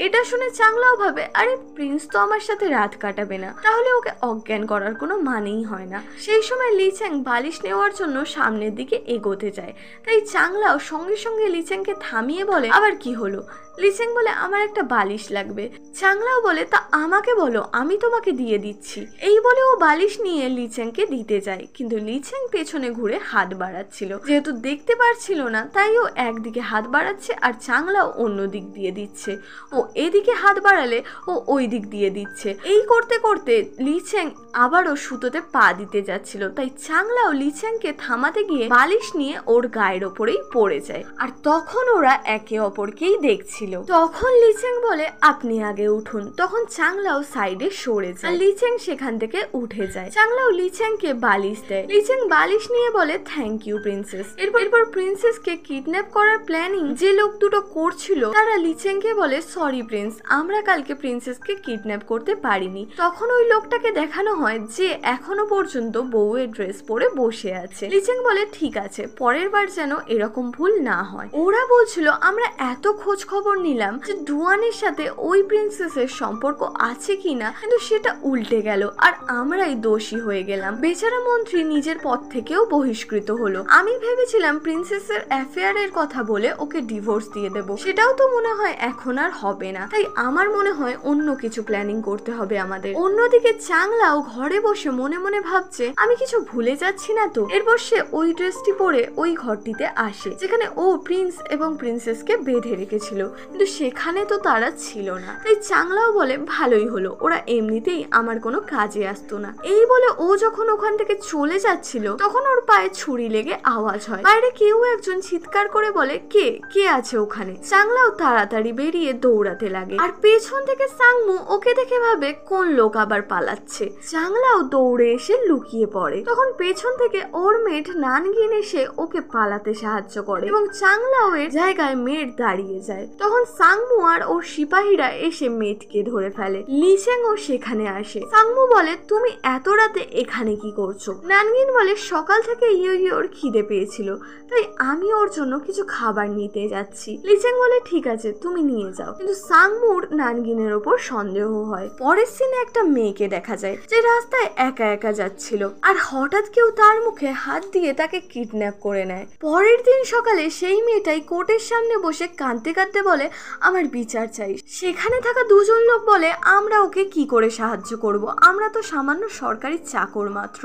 এটা শুনে চাংলাও ভাবে, আরে প্রিন্স তো আমার সাথে রাত কাটাবে না, তাহলে ওকে অজ্ঞান করার কোনো মানেই হয় না। সেই সময় লিচেং বালিশ নেওয়ার জন্য সামনের দিকে এগোতে যায়, তাই চাংলাও সঙ্গে সঙ্গে লিচেংকে থামিয়ে বলে, আবার কি হলো? লিচেং বলে আমার একটা বালিশ লাগবে। চাংলাও বলে তা আমাকে বলো, আমি তোমাকে দিয়ে দিচ্ছি। এই বলে ও বালিশ নিয়ে লিচেংকে দিতে যায়, কিন্তু লিচেং পেছনে ঘুরে হাত বাড়াচ্ছিল। যেহেতু দেখতে পারছিল না তাই ও একদিকে হাত বাড়াচ্ছে আর চাংলাও অন্য দিক দিয়ে দিচ্ছে। ও এদিকে হাত বাড়ালে ও ওই দিক দিয়ে দিচ্ছে। এই করতে করতে লিচেং আবারও সুতোতে পা দিতে যাচ্ছিল, তাই চাংলাও লিচেংকে থামাতে গিয়ে বালিশ নিয়ে ওর গায়ের ওপরেই পড়ে যায়। আর তখন ওরা একে অপরকেই দেখছিল। তখন লিচেং বলে আপনি আগে উঠুন। তখন চাংলাও সাইডে সরে যায়, লিচেং সেখান থেকে উঠে যায়। চাংলাও লিচেংকে বালিশ দেয়। লিচেং বালিশ নিয়ে বলে থ্যাংক ইউ প্রিন্সেস। এরপর প্রিন্সেসকে কিডন্যাপ করার প্ল্যানিং যে লোক দুটো করছিল তারা লিচেংকে বলে সরি প্রিন্স, আমরা কালকে প্রিন্সেসকে কিডন্যাপ করতে পারিনি। তখন ওই লোকটাকে দেখানো হয় যে এখনো পর্যন্ত বউয়ের ড্রেস পরে বসে আছে। লিচেং বলে ঠিক আছে, পরের বার যেন এরকম ভুল না হয়। ওরা বলছিল আমরা এত খোঁজ খবর নিলাম যে ডুয়ানের সাথে ওই প্রিন্সেসের সম্পর্ক আছে কিনা, কিন্তু সেটা উল্টে গেল আর আমরাই দোষী হয়ে গেলাম। বেচারা মন্ত্রী নিজের পদ থেকেও বহিষ্কৃত হলো। আমি ভেবেছিলাম প্রিন্সেসের অ্যাফেয়ারের কথা বলে ওকে ডিভোর্স দিয়ে দেব, সেটাও তো মনে হয় এখন আর হবে না। তাই আমার মনে হয় অন্য কিছু প্ল্যানিং করতে হবে আমাদের। অন্যদিকে চাংলাও ঘরে বসে মনে মনে ভাবছে আমি কিছু ভুলে যাচ্ছি না তো। এরপর সে ওই ড্রেসটি পরে ওই ঘরটিতে আসে যেখানে ও প্রিন্স এবং প্রিন্সেসকে বেঁধে রেখেছিল, কিন্তু সেখানে তো তারা ছিল না। তাই চাংলাও বলে ভালোই হলো, ওরা এমনিতেই আমার কোনো কাজে আসতো না। এই বলে ও যখন ওখান থেকে চলে যাচ্ছিল তখন ওর পায়ে ছুরি লেগে আওয়াজ হয়। বাইরে কেউ একজন চিৎকার করে বলে কে কে আছে ওখানে। চাংলাও তাড়াতাড়ি বেরিয়ে দৌড়াতে লাগে আর পেছন থেকে সাংমু ওকে দেখে ভাবে কোন লোক আবার পালাচ্ছে। চাংলাও দৌড়ে এসে লুকিয়ে পড়ে। তখন পেছন থেকে ওর মেট নানগিন এসে ওকে পালাতে সাহায্য করে এবং চাংলাও এর জায়গায় মেট দাঁড়িয়ে যায়। তখন সাংমু আর ওর সিপাহীরা এসে মেটকে ধরে ফেলে। লিচেংও সেখানে আসে। সাংমু বলে তুমি এত রাতে এখানে কি করছো? নানগিন বলে সকাল থেকে ইয়োর খিদে পেয়েছিল তাই আমি ওর জন্য কিছু খাবার নিতে যাচ্ছি। লিচেং বলে ঠিক আছে তুমি নিয়ে যাও, কিন্তু সাংমুর নানগিনের ওপর সন্দেহ হয়। পরের সিনে একটা মেয়েকে দেখা যায় যে রাস্তায় একা একা যাচ্ছিল আর হঠাৎ কেউ তার মুখে হাত দিয়ে তাকে কিডন্যাপ করে নেয়। পরের দিন সকালে সেই মেয়েটাই কোর্টের সামনে বসে কাঁদতে কাঁদতে বলে আমার বিচার চাই। সেখানে থাকা দুজন লোক বলে আমরা ওকে কি করে সাহায্য করব, আমরা তো সামান্য সরকারি চাকর মাত্র,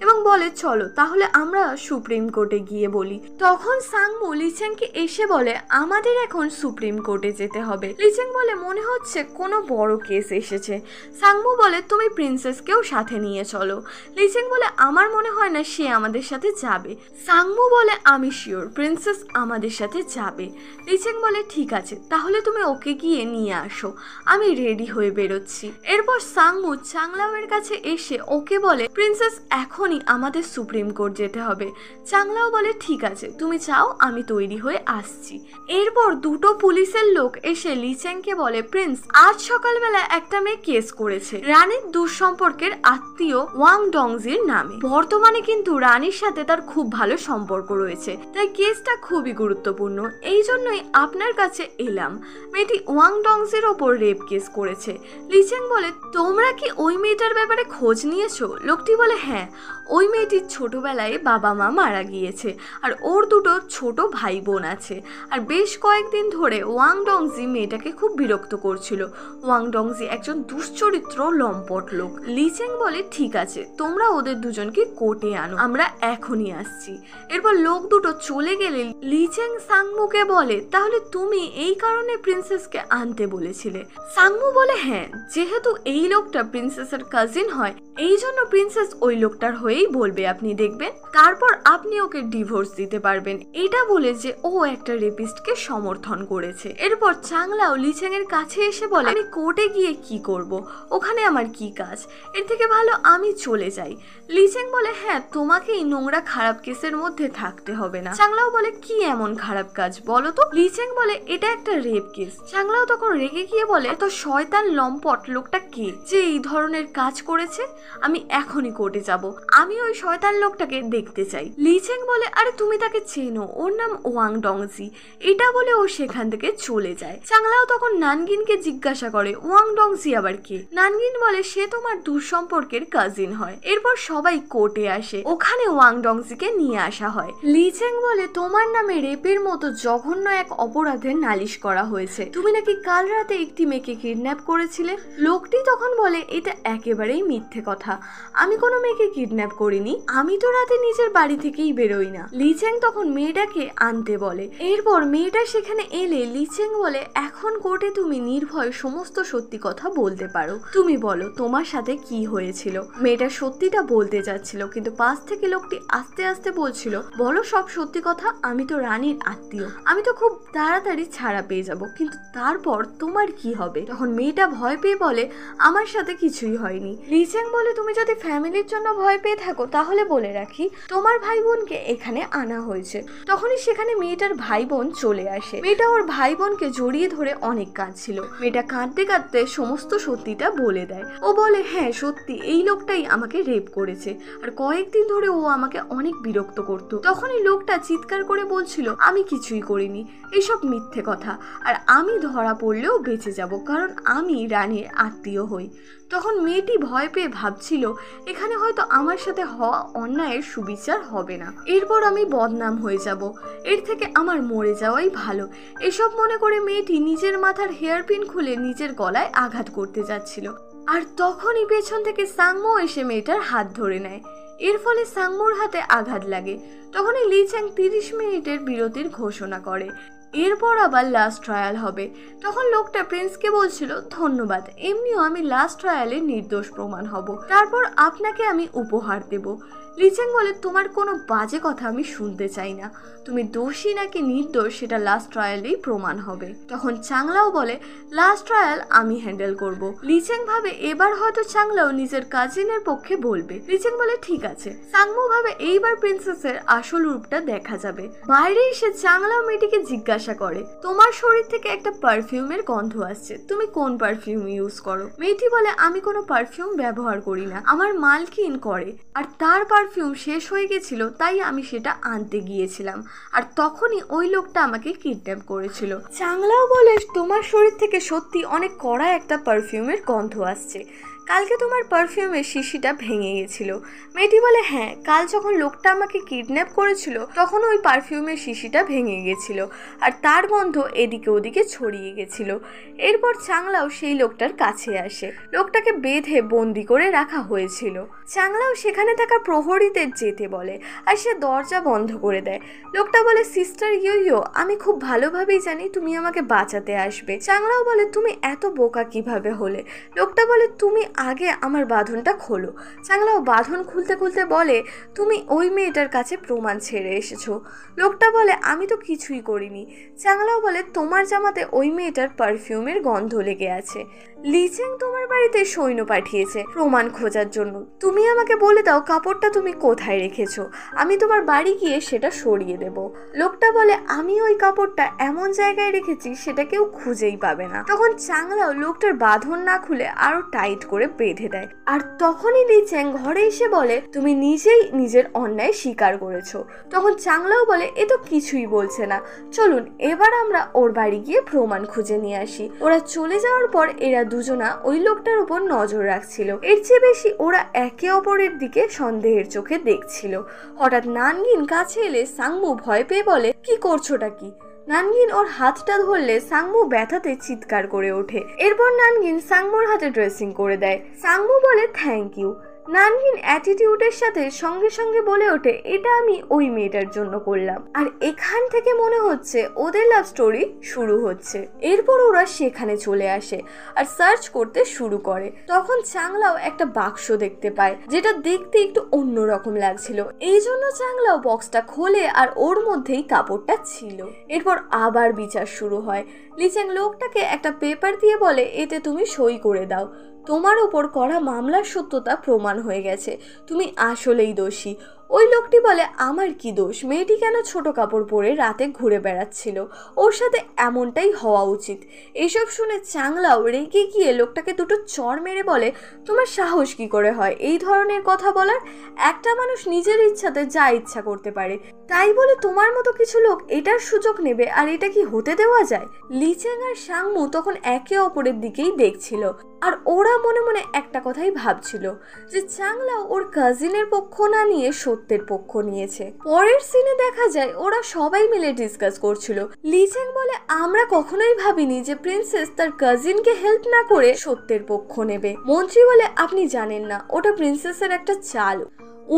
এবং বলে চলো তাহলে আমরা সুপ্রিম কোর্টে গিয়ে বলি। তখন সাংমু লিচেংকে এসে বলে আমাদের এখন সুপ্রিম কোর্টে যেতে হবে। লিচেং বলে মনে হচ্ছে কোনো বড় কেস এসেছে। সাংমু বলে তুমি প্রিন্সেসকেও সাথে নিয়ে চলো। লিচেং বলে আমার মনে হয় না সে আমাদের সাথে যাবে। সাংমু বলে আমি শিওর প্রিন্সেস আমাদের সাথে যাবে। লিচেং বলে ঠিক আছে তাহলে তুমি ওকে গিয়ে নিয়ে আসো, আমি রেডি হয়ে বেরোচ্ছি। এরপর সাংমু চাংলাওয়ের কাছে এসে ওকে বলে প্রিন্সেস এখনই আমাদের সুপ্রিম কোর্ট যেতে হবে। চাংলাও বলে ঠিক আছে তুমি যাও, আমি তৈরি হয়ে আসছি। এরপর দুটো পুলিশের লোক এসে লিচেংকে বলে প্রিন্স আজ সকালবেলা একটা মেয়ে কেস করেছে রানীর দুঃসম্পর্কের আত্মীয় ওয়াং ডংজির নামে। বর্তমানে কিন্তু রানীর সাথে তার খুব ভালো সম্পর্ক রয়েছে, তাই কেসটা খুবই গুরুত্বপূর্ণ। এই জন্যই আপনার কাছে এলাম। মেয়েটি ওয়াং ডংজির ওপর রেপ কেস করেছে। লিচেং বলে তোমরা কি ওই মেয়েটার ব্যাপারে খোঁজ নিয়েছো? লোকটি বলে হ্যাঁ, ওই মেয়েটির ছোটবেলায় বাবা মা মারা গিয়েছে আর ওর দুটো ছোট ভাই বোন আছে, আর বেশ কয়েকদিন ধরে ওয়াং ডংজি মেয়েটাকে খুব বিরক্ত করছিল। ওয়াং ডংজি একজন দুশ্চরিত্র লম্পট লোক। লিচেং বলে ঠিক আছে তোমরা ওদের দুজনকে কোর্টে আনো, আমরা এখনই আসছি। এরপর লোক দুটো চলে গেলে লিচেং সাংমুকে বলে তাহলে তুমি এই কারণে প্রিন্সেসকে আনতে বলেছিলে? সাংমু বলে হ্যাঁ, যেহেতু এই লোকটা প্রিন্সেসের কাজিন হয় এই জন্য প্রিন্সেস ওই লোকটার হয়েই বলবে, আপনি দেখবেন তারপর আপনি ওকে ডিভোর্স দিতে পারবেন, এটা বলে যে ও একটা রেপিস্টকে সমর্থন করেছে। এরপর চাংলাও লিচেং এর কাছে এসে বলে আমি কোর্টে গিয়ে কি করব, ওখানে আমার কি কাজ, এর থেকে ভালো আমি চলে যাই। লিচেং বলে হ্যাঁ তোমাকে এই নোংরা খারাপ কেসের মধ্যে থাকতে হবে না। চাংলাও বলে কি এমন খারাপ কাজ বলো তো? লিচেং বলে এটা একটা রেপ কেস। চাংলাও তখন রেগে গিয়ে বলে এত শয়তান লম্পট লোকটা কে যে এই ধরনের কাজ করেছে? আমি এখনই কোর্টে যাব, আমি ওই শয়তান লোকটাকে দেখতে চাই। লিচেং বলে আরে তুমি তাকে চেনো, ওর নাম ওয়াং ডংজি। এটা বলে ও সেখান থেকে চলে যায়। চাংলাও তখন নানগিনকে জিজ্ঞাসা করে ওয়াং ডংজি আবার কে? নানগিন বলে সে তোমার দুঃসম্পর্ক সম্পর্কের কাজিন হয়। এরপর সবাই কোর্টে আসে, ওখানে ওয়াং ডংজিকে নিয়ে আসা হয়। লি চেং বলে তোমার নামে রেপের মতো জঘন্য এক অপরাধের নালিশ করা হয়েছে, তুমি নাকি কাল রাতে একটি মেয়েকে কিডন্যাপ করেছিলে। লোকটি তখন বলে এটা একেবারেই মিথ্যে কথা, আমি কোনো মেয়েকে কিডন্যাপ করিনি, আমি তো রাতে নিজের বাড়ি থেকেই বেরোই না। লি চেং তখন মেয়েটাকে আনতে বলে। এরপর মেয়েটা সেখানে এলে লি চেং বলে এখন কোর্টে তুমি নির্ভয় সমস্ত সত্যি কথা বলতে পারো, তুমি বলো তোমার সাথে কি হয়েছিল। মেয়েটা সত্যিটা বলতে যাচ্ছিল, কিন্তু পাশ থেকে লোকটি আস্তে আস্তে বলছিল বলো সব সত্যি কথা, আমি তো রানীর আত্মীয়, আমি তো খুব তাড়াতাড়ি ছাড়া পেয়ে যাব, কিন্তু তারপর তোমার কি হবে। তখন মেয়েটা ভয় পেয়ে বলে আমার সাথে কিছুই হয়নি। লি চেং বলে তুমি যদি ফ্যামিলির জন্য ভয় পেয়ে থাকো তাহলে বলে রাখি তোমার ভাই বোনকে এখানে আনা হয়েছে। তখনই সেখানে মেয়েটার ভাই বোন চলে আসে। মেয়েটা ওর ভাই বোনকে জড়িয়ে ধরে অনেক কাঁদছিল। মেয়েটা কাঁদতে কাঁদতে সমস্ত সত্যিটা বলে দেয়। ও বলে হ্যাঁ সত্যি এই লোকটাই আমাকে রেপ করেছে, আর কয়েকদিন ধরে ও আমাকে অনেক বিরক্ত করতো। তখনই লোকটা চিৎকার করে বলছিল আমি কিছুই করিনি, এইসব মিথ্যে কথা, আর আমি ধরা পড়লেও বেঁচে যাব কারণ আমি রানীর আত্মীয় হই। তখন মেয়েটি ভয় পেয়ে ভাবছিল এখানে হয়তো আমার সাথে হওয়া অন্যায়ের সুবিচার হবে না, এরপর আমি বদনাম হয়ে যাব, এর থেকে আমার মরে যাওয়াই ভালো। এসব মনে করে মেয়েটি নিজের মাথার হেয়ারপিন খুলে নিজের গলায় আঘাত করতে যাচ্ছিল, আর তখনই পেছন থেকে সাংমো এসে মেয়েটার হাত ধরে নেয়। এর ফলে সাংমোর হাতে আঘাত লাগে। তখনই লি চেং 30 মিনিটের বিরতির ঘোষণা করে। এরপর আবার লাস্ট ট্রায়াল হবে। তখন লোকটা প্রিন্সকে বলছিল ধন্যবাদ, এমনিও আমি লাস্ট ট্রায়ালে নির্দোষ প্রমাণ হব, তারপর আপনাকে আমি উপহার দেব। লি চেং বলে তোমার কোনো বাজে কথা আমি শুনতে চাই না, তুমি দোষী নাকি নির্দোষ সেটা লাস্ট ট্রায়ালেই প্রমাণ হবে। তখন চাংলাও বলে লাস্ট ট্রায়াল আমি হ্যান্ডেল করব। লি চেং ভাবে এবার হয়তো চাংলাও নিজের কাজিনের পক্ষে বলবে। লি চেং বলে ঠিক আছে। সাংমো ভাবে এইবার প্রিন্সেসের আসল রূপটা দেখা যাবে। বাইরে এসে চাংলাও মেয়েটিকে জিজ্ঞাসা করে তোমার শরীর থেকে একটা পারফিউমের গন্ধ আসছে, তুমি কোন পারফিউম ইউজ করো। মেয়েটি বলে আমি কোনো পারফিউম ব্যবহার করি না, আমার মালকিন করে, আর তার পারফিউম শেষ হয়ে গেছিল তাই আমি সেটা আনতে গিয়েছিলাম, আর তখনই ওই লোকটা আমাকে কিডন্যাপ করেছিল। চাংলাও বলে তোমার শরীর থেকে সত্যি অনেক কড়া একটা পারফিউমের গন্ধ আসছে, কালকে তোমার পারফিউমের শিশিটা ভেঙে গেছিল। মেয়েটি বলে হ্যাঁ, কাল যখন লোকটা আমাকে কিডন্যাপ করেছিল তখন ওই পারফিউমের শিশিটা ভেঙে গেছিল, আর তার গন্ধ এদিকে ওদিকে ছড়িয়ে গেছিল। এরপর চাংলাও সেই লোকটার কাছে আসে, লোকটাকে বেঁধে বন্দি করে রাখা হয়েছিল। চাংলাও সেখানে থাকা প্রহরীদের যেতে বলে, আর সে দরজা বন্ধ করে দেয়। লোকটা বলে সিস্টার ইয়ো, আমি খুব ভালোভাবেই জানি তুমি আমাকে বাঁচাতে আসবে। চাংলাও বলে তুমি এত বোকা কিভাবে হলে। লোকটা বলে তুমি আগে আমার বাঁধনটা খোলো। চাংলাও বাঁধন খুলতে খুলতে বলে তুমি ওই মেয়েটার কাছে প্রমাণ ছেড়ে এসেছো। লোকটা বলে আমি তো কিছুই করিনি। চাংলাও বলে তোমার জামাতে ওই মেয়েটার পারফিউমের গন্ধ লেগে আছে। লি চেং তোমার বাড়িতে সৈন্য পাঠিয়েছে প্রমাণ খোঁজার জন্য, তুমি আমাকে বলে দাও কাপড়টা তুমি কোথায় রেখেছো, আমি তোমার বাড়ি গিয়ে সেটা সরিয়ে দেব। লোকটা বলে আমি ওই কাপড়টা এমন জায়গায় রেখেছি সেটা কেউ খুঁজেই পাবে না। তখন চাংলাও লোকটার বাঁধন না খুলে আরো টাইট করে বেঁধে দেয়, আর তখনই লি চেং ঘরে এসে বলে তুমি নিজেই নিজের অন্যায় স্বীকার করেছো। তখন চাংলাও বলে এ তো কিছুই বলছে না, চলুন এবার আমরা ওর বাড়ি গিয়ে প্রমাণ খুঁজে নিয়ে আসি। ওরা চলে যাওয়ার পর এরা দুজনা ওই লোকটার উপর নজর রাখছিল, এর চেয়ে বেশি ওরা একে অপরের দিকে সন্দেহের চোখে দেখছিল। হঠাৎ নানগিন কাছে এলে সাংমু ভয় পেয়ে বলে কি করছোটা কি। নানগিন ওর হাতটা ধরলে সাংমু ব্যথাতে চিৎকার করে ওঠে। এরপর নানগিন সাংমুর হাতে ড্রেসিং করে দেয়। সাংমু বলে থ্যাংক ইউ। নানগিন অ্যাটিটিউডের সাথে সঙ্গে সঙ্গে বলে ওঠে এটা আমি ওই মেয়েটার জন্য করলাম, আর এখান থেকে মনে হচ্ছে ওদের লাভ স্টোরি শুরু হচ্ছে। এরপর ওরা সেখানে চলে আসে আর সার্চ করতে শুরু করে। তখন চাংলাও একটা বাক্স দেখতে পায় যেটা দেখতে একটু অন্যরকম লাগছিল, এই জন্য চাংলাও বক্সটা খোলে আর ওর মধ্যেই কাপড়টা ছিল। এরপর আবার বিচার শুরু হয়। লি চেং লোকটাকে একটা পেপার দিয়ে বলে এতে তুমি সই করে দাও, তোমার উপর করা মামলার সত্যতা প্রমাণ হয়ে গেছে, তুমি আসলেই দোষী। ওই লোকটি বলে আমার কি দোষ, মেয়েটি কেন ছোট কাপড় পরে রাতে ঘুরে বেড়াচ্ছিল, ওর সাথে এমনটাই হওয়া উচিত। এসব শুনে চাংলাও রেগে গিয়ে লোকটাকে দুটো চড় মেরে বলে তোমার সাহস কি করে হয় এই ধরনের কথা বলার? একটা মানুষ নিজের ইচ্ছাতে যা ইচ্ছা করতে পারে, তাই বলে তোমার মতো কিছু লোক এটার সুযোগ নেবে আর এটা কি হতে দেওয়া যায়? লিচেং আর সাংমু তখন একে অপরের দিকেই দেখছিল আর ওরা মনে মনে একটা কথাই ভাবছিল যে চাংলাও ওর কাজিনের পক্ষ না নিয়ে সত্যের পক্ষ নিয়েছে। পরের সিনে দেখা যায় ওরা সবাই মিলে ডিসকাস করছিল। লিচেং বলে আমরা কখনোই ভাবিনি যে প্রিন্সেস তার কাজিনকে হেল্প না করে সত্যের পক্ষ নেবে। মন্ত্রী বলে আপনি জানেন না, ওটা প্রিন্সেসের একটা চাল,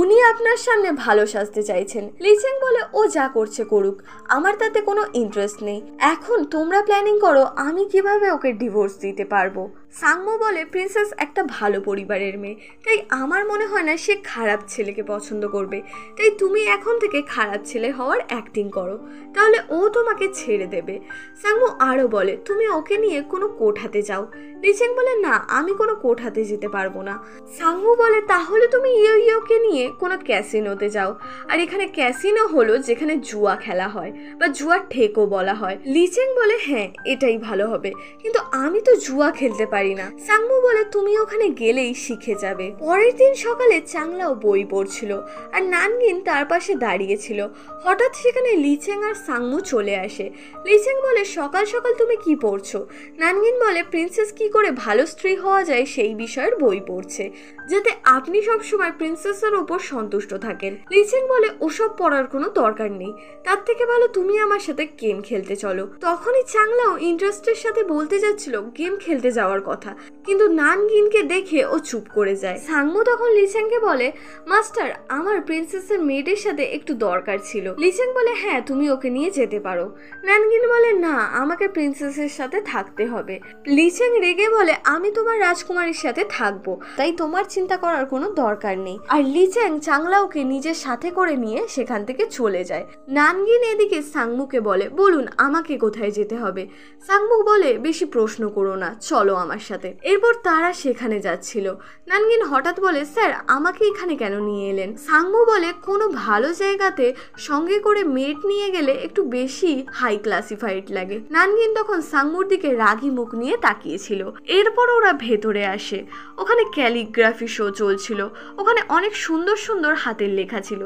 উনি আপনার সামনে ভালো সাজতে চাইছেন। লিচেং বলে ও যা করছে করুক, আমার তাতে কোনো ইন্টারেস্ট নেই। এখন তোমরা প্ল্যানিং করো আমি কিভাবে ওকে ডিভোর্স দিতে পারবো। সাংমু বলে প্রিন্সেস একটা ভালো পরিবারের মেয়ে, তাই আমার মনে হয় না সে খারাপ ছেলেকে পছন্দ করবে, তাই তুমি এখন থেকে খারাপ ছেলে হওয়ার অ্যাক্টিং করো, তাহলে ও তোমাকে ছেড়ে দেবে। সাংমু আরও বলে তুমি ওকে নিয়ে কোনো কোঠাতে যাও। লিচেং বলে না, আমি কোনো কোঠাতে যেতে পারবো না। সাংমু বলে তাহলে তুমি ইয়োকে নিয়ে কোনো ক্যাসিনোতে যাও, আর এখানে ক্যাসিনো হলো যেখানে জুয়া খেলা হয় বা জুয়ার ঠেকও বলা হয়। লিচেং বলে হ্যাঁ এটাই ভালো হবে, কিন্তু আমি তো জুয়া খেলতে পারি না। সাংমু বলে তুমি ওখানে গেলেই শিখে যাবে। পরের দিন সকালে চাংলাও বই পড়ছিল আর নানগিন তার পাশে দাঁড়িয়েছিল। হঠাৎ সেখানে লিচেং আর সাংমু চলে আসে। লিচেং বলে সকাল সকাল তুমি কি পড়ছো? নানগিন বলে প্রিন্সেস কি করে ভালো স্ত্রী হওয়া যায় সেই বিষয়ের বই পড়ছে, যাতে আপনি সবসময় প্রিন্সেসের উপর সন্তুষ্ট থাকেন। লিচেং বলে ওসব পড়ার কোনো দরকার নেই, তার থেকে ভালো তুমি আমার সাথে গেম খেলতে চলো। তখনই চাংলাও ইন্টারেস্টের সাথে বলতে যাচ্ছিল গেম খেলতে যাওয়ার কথা, কিন্তু নানগিনকে দেখে ও চুপ করে যায়। সাংমু তখন লিচেংকে বলে মাস্টার আমার প্রিন্সেসের মেয়েদের সাথে একটু দরকার ছিল। লিচেং বলে হ্যাঁ তুমি ওকে নিয়ে যেতে পারো। নানগিন বলে না আমাকে প্রিন্সেসের সাথে থাকতে হবে। লিচেং রেগে বলে আমি তোমার রাজকুমারীর সাথে থাকবো, তাই তোমার চিন্তা করার কোনো দরকার নেই। আর লিচেং চাংলাওকে নিজের সাথে করে নিয়ে সেখান থেকে চলে যায়। নানগিন এদিকে সাংমুকে বলে বলুন আমাকে কোথায় যেতে হবে। সাংমু বলে বেশি প্রশ্ন করো না, চলো আমার সাথে। এরপর তারা সেখানে যাচ্ছিল। নানগিন হঠাৎ বলে স্যার আমাকে এখানে কেন নিয়ে এলেন? সাংমু বলে কোনো ভালো জায়গাতে সঙ্গে করে মেট নিয়ে গেলে একটু বেশি হাই ক্লাসিফাইড লাগে। নানগিন তখন সাংমুর দিকে রাগি মুখ নিয়ে তাকিয়েছিল। এরপর ওরা ভেতরে আসে। ওখানে ক্যালিগ্রাফি শো চলছিল, ওখানে অনেক সুন্দর সুন্দর হাতের লেখা ছিল।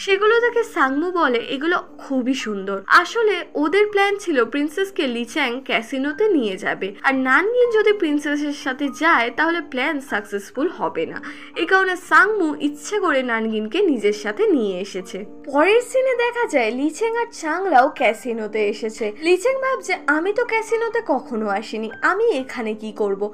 সেগুলো দেখে সাংমু বলে এগুলো খুবই সুন্দর। আসলে ওদের প্ল্যান ছিল প্রিন্সেসকে লিচ্যাং ক্যাসিনোতে নিয়ে যাবে, আর নানগিন যদি প্রিন্সেসের সাথে যায় তাহলে প্ল্যান সাকসেসফুল হবে না। এই কারণে সাংমু ইচ্ছে করে নানগিনকে নিজের সাথে নিয়ে এসেছে। পরের সিনে দেখা যায় লিচেং আর চাংলাও ক্যাসিনোতে এসেছে। লিচেং ভাবছে আমি তো ক্যাসিনোতে কখনো আসিনি, আমি এখানে কি করব।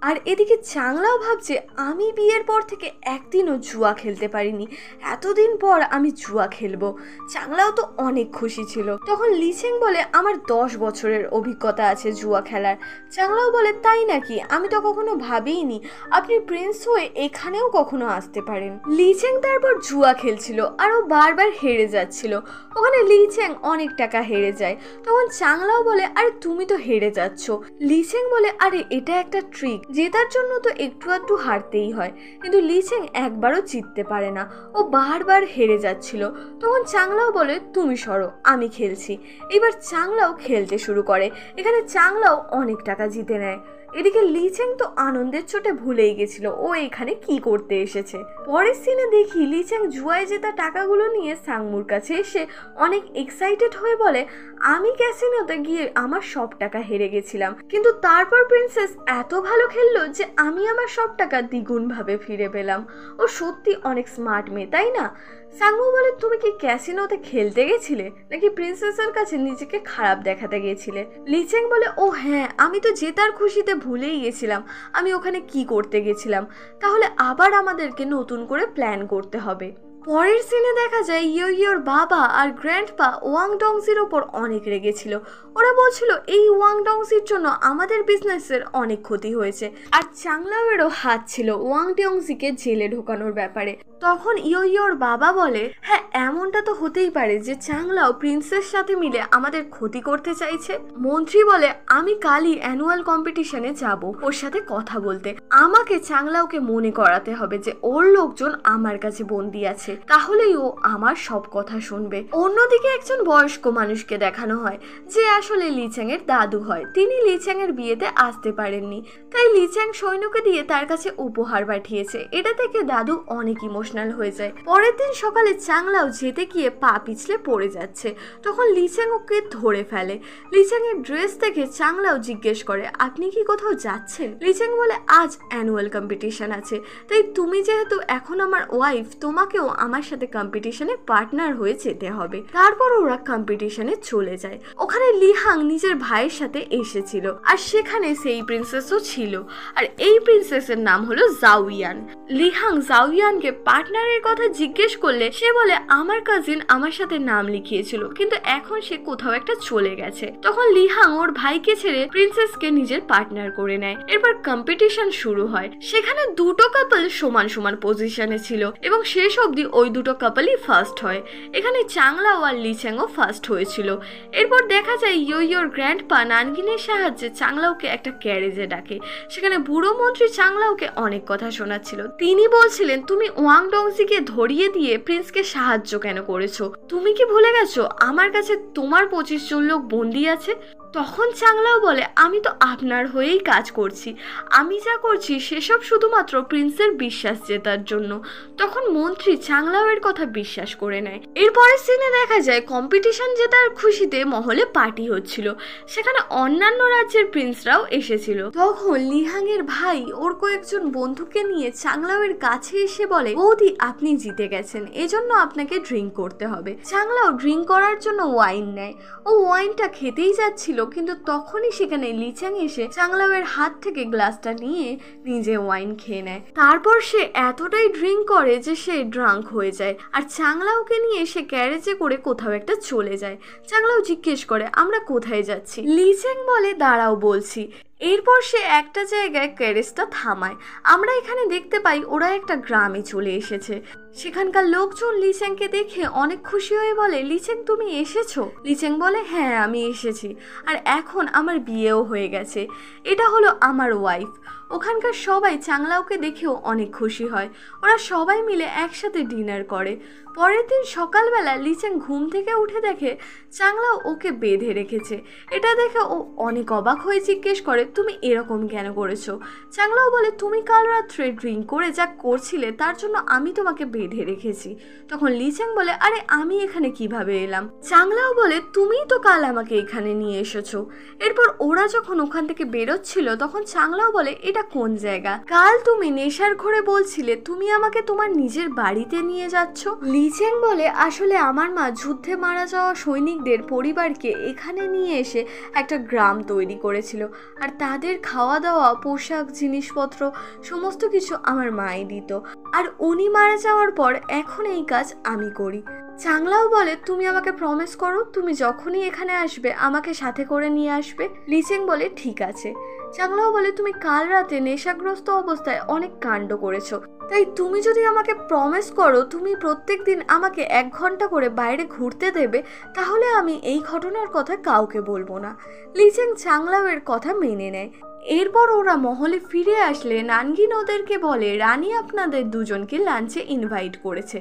আর এদিকে চাংলাও ভাবছে আমি বিয়ের পর থেকে একদিনও জুয়া খেলতে পারিনি, এতদিন পর আমি জুয়া খেলবো। চাংলাও তো অনেক খুশি ছিল। তখন লিচেং বলে আমার 10 বছরের অভিজ্ঞতা আছে জুয়া খেলার। চাংলাও বলে তাই নাকি, আমি তো কখনো ভাবিনি আপনি প্রিন্স হয়ে এখানেও কখনো আসতে পারেন। লিচেং তারপর জুয়া খেলছিল আর ও বারবার হেরে যাচ্ছিল। ওখানে লিচেং অনেক টাকা হেরে যায়। তখন চাংলাও বলে আরে তুমি তো হেরে যাচ্ছ। লিচেং বলে আরে এটা একটা ট্রিক, জেতার জন্য তো একটু একটু হারতেই হয়। কিন্তু লিচেং একবারও জিততে পারে না, ও বারবার হেরে যাচ্ছিল। তখন চাংলাও বলে তুমি সরো আমি খেলছি। এবার চাংলাও খেলতে শুরু করে। এখানে চাংলাও অনেক টাকা জিতে নেয়। এদিকে লিচেং তো আনন্দের চোটে ভুলেই গেছিল ও এখানে কি করতে এসেছে। পরের সিনে দেখি লিচেং জুয়ায় জেতা টাকাগুলো নিয়ে সাংমুর কাছে এসে অনেক এক্সাইটেড হয়ে বলে আমি ক্যাসিনোতে গিয়ে আমার সব টাকা হেরে গেছিলাম, কিন্তু তারপর প্রিন্সেস এত ভালো খেললো যে আমি আমার সব টাকা দ্বিগুণ ভাবে ফিরে পেলাম। ও সত্যি অনেক স্মার্ট মেয়ে তাই না? সাংমু বলে তুমি কি ক্যাসিনোতে খেলতে গেছিলে নাকি প্রিন্সেসের কাছে নিজেকে খারাপ দেখাতে গিয়েছিলে? লিচেং বলে ও হ্যাঁ আমি তো জেতার খুশিতে ভুলেই গেছিলাম আমি ওখানে কি করতে গেছিলাম, তাহলে আবার আমাদেরকে নতুন করে প্ল্যান করতে হবে। পরের সিনে দেখা যায় ইয়োর বাবা আর গ্র্যান্ডপা ওয়াং ডংসির ওপর অনেক রেগেছিল। ওরা বলছিল এই ওয়াং ডংসির জন্য আমাদের বিজনেসের অনেক ক্ষতি হয়েছে, আর চাংলাওয়েরও হাত ছিল ওয়াং ডংসিকে জেলে ঢোকানোর ব্যাপারে। তখন ইয়োর বাবা বলে, হ্যাঁ এমনটা তো হতেই পারে যে চাংলাও প্রিন্সেস সাথে মিলে আমাদের ক্ষতি করতে চাইছে। মন্ত্রী বলে, আমি কালই অ্যানুয়াল কম্পিটিশনে যাব ওর সাথে কথা বলতে। আমাকে চাংলাওকে মনে করাতে হবে যে ওর লোকজন আমার কাছে বন্দি আছে, তাহলেই ও আমার সব কথা শুনবে। অন্যদিকে একজন বয়স্ক মানুষকে দেখানো হয় যে আসলে লিচ্যাং এর দাদু হয়। তিনি লিচ্যাং এর বিয়েতে আসতে পারেননি, তাই লিচ্যাং সৈন্যকে দিয়ে তার কাছে উপহার পাঠিয়েছে। এটা থেকে দাদু অনেক ইমোশনাল হয়ে যায়। পরের দিন সকালে চাংলাও যেতে গিয়ে পা পিছলে পড়ে যাচ্ছে, তখন লিচ্যাং ওকে ধরে ফেলে। লিচ্যাং এর ড্রেস দেখে চাংলাও জিজ্ঞেস করে, আপনি কি কোথাও যাচ্ছেন? লিচ্যাং বলে, আজ অ্যানুয়াল কম্পিটিশন আছে, তাই তুমি যেহেতু এখন আমার ওয়াইফ, তোমাকেও আমার সাথে কম্পিটিশনে পার্টনার হয়ে যেতে হবে। তারপর ওরা কম্পিটিশনে চলে যায়। ওখানে লিহাং নিজের ভাইয়ের সাথে এসেছিল, আর সেখানে সেই প্রিন্সেসও ছিল, আর এই প্রিন্সেসের নাম হলো জাওয়ান। লিহাং জাওয়ানকে পার্টনারের কথা জিজ্ঞেস করলে সে বলে, আমার কাজিন আমার সাথে নাম লিখিয়েছিল, কিন্তু এখন সে কোথাও একটা চলে গেছে। তখন লিহাং ওর ভাইকে ছেড়ে প্রিন্সেসকে নিজের পার্টনার করে নেয়। এরপর কম্পিটিশন শুরু হয়। সেখানে দুটো কাপল সমান সমান পজিশনে ছিল এবং শেষ অবধি ওই দুটো কাপলই ফার্স্ট হয়। এখানে চাংলাও আর লিচ্যাংও ফার্স্ট হয়েছিল। এরপর দেখা যায় ইয়োর গ্র্যান্ডপা নানগিনের সাহায্যে চাংলাওকে একটা ক্যারেজে ডাকে। সেখানে বুড়ো মন্ত্রী চাংলাওকে অনেক কথা শোনাচ্ছিল। তিনি বলছিলেন, তুমি ওয়াং ডংজিকে ধরিয়ে দিয়ে প্রিন্সকে সাহায্য কেন করেছো? তুমি কি ভুলে গেছো আমার কাছে তোমার 25 জন লোক বন্দি আছে? তখন চাংলাও বলে, আমি তো আপনার হয়েই কাজ করছি, আমি যা করছি সেসব শুধুমাত্র প্রিন্সের বিশ্বাস জেতার জন্য। তখন মন্ত্রী চাংলাও এর কথা বিশ্বাস করে নেয়। এরপরের সিনে দেখা যায় কম্পিটিশন জেতার খুশিতে মহলে পার্টি হচ্ছিল। সেখানে অন্যান্য রাজ্যের প্রিন্সরাও এসেছিল। তখন লিহাং এর ভাই ওর কয়েকজন বন্ধুকে নিয়ে চাংলাও এর কাছে এসে বলে, বৌদি আপনি জিতে গেছেন, এজন্য আপনাকে ড্রিঙ্ক করতে হবে। চাংলাও ড্রিঙ্ক করার জন্য ওয়াইন নেয়। ও ওয়াইনটা খেতেই যাচ্ছিল, কিন্তু তখনই সেখানে লিচ্যাং এসে চাংলাওয়ের হাত থেকে গ্লাসটা নিয়ে নিজে ওয়াইন খেয়ে নেয়। তারপর সে এতটাই ড্রিঙ্ক করে যে সে ড্রাঙ্ক হয়ে যায়, আর চাংলাওকে নিয়ে সে ক্যারেজে করে কোথাও একটা চলে যায়। চাংলাও জিজ্ঞেস করে, আমরা কোথায় যাচ্ছি? লিচ্যাং বলে, দাঁড়াও বলছি। এরপর সে একটা জায়গায় ক্যারেজটা থামায়। আমরা এখানে দেখতে পাই ওরা একটা গ্রামে চলে এসেছে। সেখানকার লোকজন লিচ্যাংকে দেখে অনেক খুশি হয়ে বলে, লিচ্যাং তুমি এসেছো? লিচ্যাং বলে, হ্যাঁ আমি এসেছি, আর এখন আমার বিয়েও হয়ে গেছে, এটা হলো আমার ওয়াইফ। ওখানকার সবাই চাংলাওকে দেখেও অনেক খুশি হয়। ওরা সবাই মিলে একসাথে ডিনার করে। পরের দিন সকালবেলা লিচ্যাং ঘুম থেকে উঠে দেখে চাংলাও ওকে বেঁধে রেখেছে। এটা দেখে ও অনেক অবাক হয়ে জিজ্ঞেস করে, তুমি এরকম কেন করেছো? চাংলাও বলে, তুমি কাল রাত্রে ড্রিঙ্ক করে যা করছিলে তার জন্য আমি তোমাকে বেঁধে রেখেছি। তখন লিচ্যাং বলে, আরে আমি এখানে কিভাবে এলাম? চাংলাও বলে, তুমিই তো কাল আমাকে এখানে নিয়ে এসেছো। এরপর ওরা যখন ওখান থেকে বেরোচ্ছিল তখন চাংলাও বলে, এটা কোন জায়গা? কাল তুমি নেশার ঘরে বলছিলে তুমি আমাকে তোমার নিজের বাড়িতে নিয়ে যাচ্ছ। লিচ্যাং বলে, আসলে আমার মা যুদ্ধে মারা যাওয়া সৈনিকদের পরিবারকে এখানে নিয়ে এসে একটা গ্রাম তৈরি করেছিল, আর তাদের খাওয়া দাওয়া, পোশাক, জিনিসপত্র সমস্ত কিছু আমার মাই দিত, আর উনি মারা যাওয়ার পর এখন এই কাজ আমি করি। চাংলাও বলে, তুমি আমাকে প্রমিস করো তুমি যখনই এখানে আসবে আমাকে সাথে করে নিয়ে আসবে। লিচ্যাং বলে, ঠিক আছে। চাংলাও বলে, তুমি কাল রাতে নেশাগ্রস্ত অবস্থায় অনেক কাণ্ড করেছো, তাই তুমি যদি আমাকে প্রমিস করো তুমি প্রত্যেক দিন আমাকে 1 ঘন্টা করে বাইরে ঘুরতে দেবে, তাহলে আমি এই ঘটনার কথা কাউকে বলবো না। লিচ্যাং চাংলাওয়ের কথা মেনে নেয়। এরপর ওরা মহলে ফিরে আসলে নানগিন ওদেরকে বলে, রানী আপনাদের দুজনকে লাঞ্চে ইনভাইট করেছে।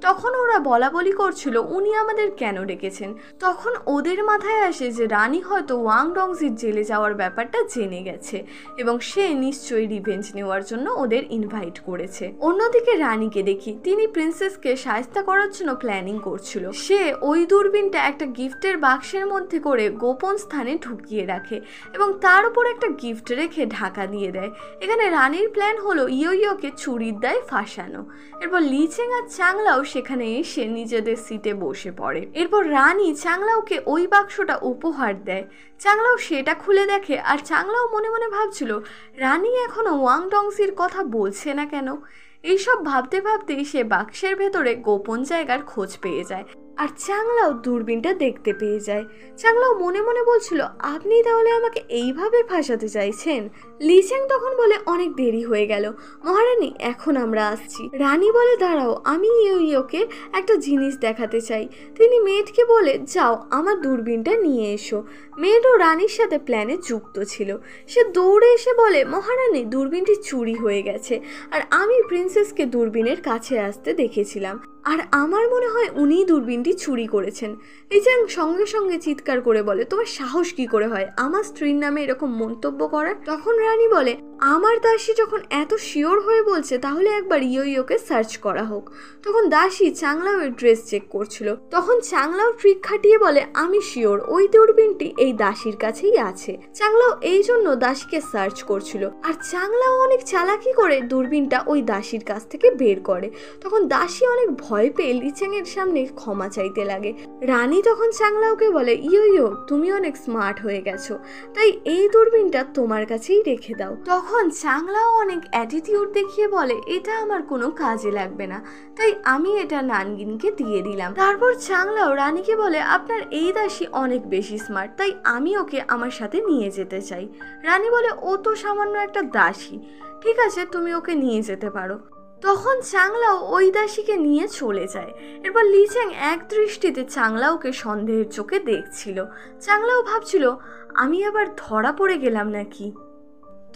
তখন ওরা বলা বলি করছিল উনি আমাদের কেন ডেকেছেন। তখন ওদের মাথায় আসে যে রানী হয়তো ওয়াং ডংজির জেলে যাওয়ার ব্যাপারটা জেনে গেছে এবং সে নিশ্চয়ই রিভেঞ্জ নেওয়ার জন্য ওদের ইনভাইট করেছে। অন্যদিকে রানীকে দেখি, তিনি প্রিন্সেসকে শায়েস্তা করার জন্য প্ল্যানিং করছিল। সে ওই দূরবীনটা একটা গিফটের বাক্সের মধ্যে করে গোপন স্থানে ঢুকিয়ে রাখে এবং তার উপর একটা গিফট রেখে ঢাকা দিয়ে দেয়। এখানে রানীর প্ল্যান হলো ইয়োকে চুরির দায়ে ফাঁসানো। এরপর লিচ্যাং আর চাংলাও সেখানে এসে নিজেদের সিটে বসে পড়ে। এরপর রানী চাংলাওকে ওই বাক্সটা উপহার দেয়। চাংলাও সেটা খুলে দেখে, আর চাংলাও মনে মনে ভাবছিল রানী এখনো ওয়াং ডংজির কথা বলছে না কেন। এইসব ভাবতে ভাবতেই সে বাক্সের ভেতরে গোপন জায়গার খোঁজ পেয়ে যায়। আর চাংলাও দূরবীনটা দেখতে পেয়ে যায়। চাংলাও মনে মনে বলছিল, আপনি তাহলে আমাকে এইভাবে ফাঁসাতে চাইছেন? লিচ্যাং তখন বলে, অনেক দেরি হয়ে গেল মহারানী, এখন আমরা আসছি। রানী বলে, দাঁড়াও, আমি ইয়োকে একটা জিনিস দেখাতে চাই। তিনি মেয়েটকে বলে, যাও আমার দূরবীনটা নিয়ে এসো। মেয়েটও রানীর সাথে প্ল্যানে যুক্ত ছিল। সে দৌড়ে এসে বলে, মহারানী, দূরবীনটি চুরি হয়ে গেছে, আর আমি প্রিন্সেসকে দূরবীনের কাছে আসতে দেখেছিলাম, আর আমার মনে হয় উনিই দূরবীনটি চুরি করেছেন। লিচ্যাং সঙ্গে সঙ্গে চিৎকার করে বলে, তোমার সাহস কি করে হয় আমার স্ত্রীর নামে এরকম মন্তব্য করার? তখন রানী বলে, আমার দাসী যখন এত শিওর হয়ে বলছে, তাহলে একবার ইয়োকে সার্চ করা হোক। তখন দাসী চাংলাওয়ের ড্রেস চেক করছিল। তখন চাংলাও ট্রিক খাটিয়ে বলে, আমি শিওর ওই দূরবীনটি এই দাসীর কাছেই আছে। চাংলাও এই জন্য দাসীকে সার্চ করছিল, আর চাংলাও অনেক চালাকি করে দূরবীনটা ওই দাসীর কাছ থেকে বের করে। তখন দাসী অনেক ভয় পেয়ে লিচ্যাং এর সামনে ক্ষমা চাইতে লাগে। রানী তখন চাংলাওকে বলে, ইয়ো, তুমি অনেক স্মার্ট হয়ে গেছো, তাই এই দূরবীনটা তোমার কাছেই রেখে দাও। তখন চাংলাও অনেক অ্যাটিটিউড দেখিয়ে বলে, এটা আমার কোনো কাজে লাগবে না, তাই আমি এটা নানগিনকে দিয়ে দিলাম। তারপর চাংলাও রানীকে বলে, আপনার এই দাসী অনেক বেশি স্মার্ট, তাই আমি ওকে আমার সাথে নিয়ে যেতে চাই। রানী বলে, ও তো সামান্য একটা দাসী, ঠিক আছে, তুমি ওকে নিয়ে যেতে পারো। তখন চাংলাও ওই দাসীকে নিয়ে চলে যায়। এরপর লিচ্যাং এক দৃষ্টিতে চাংলাওকে সন্দেহের চোখে দেখছিল। চাংলাও ভাবছিল, আমি আবার ধরা পড়ে গেলাম নাকি।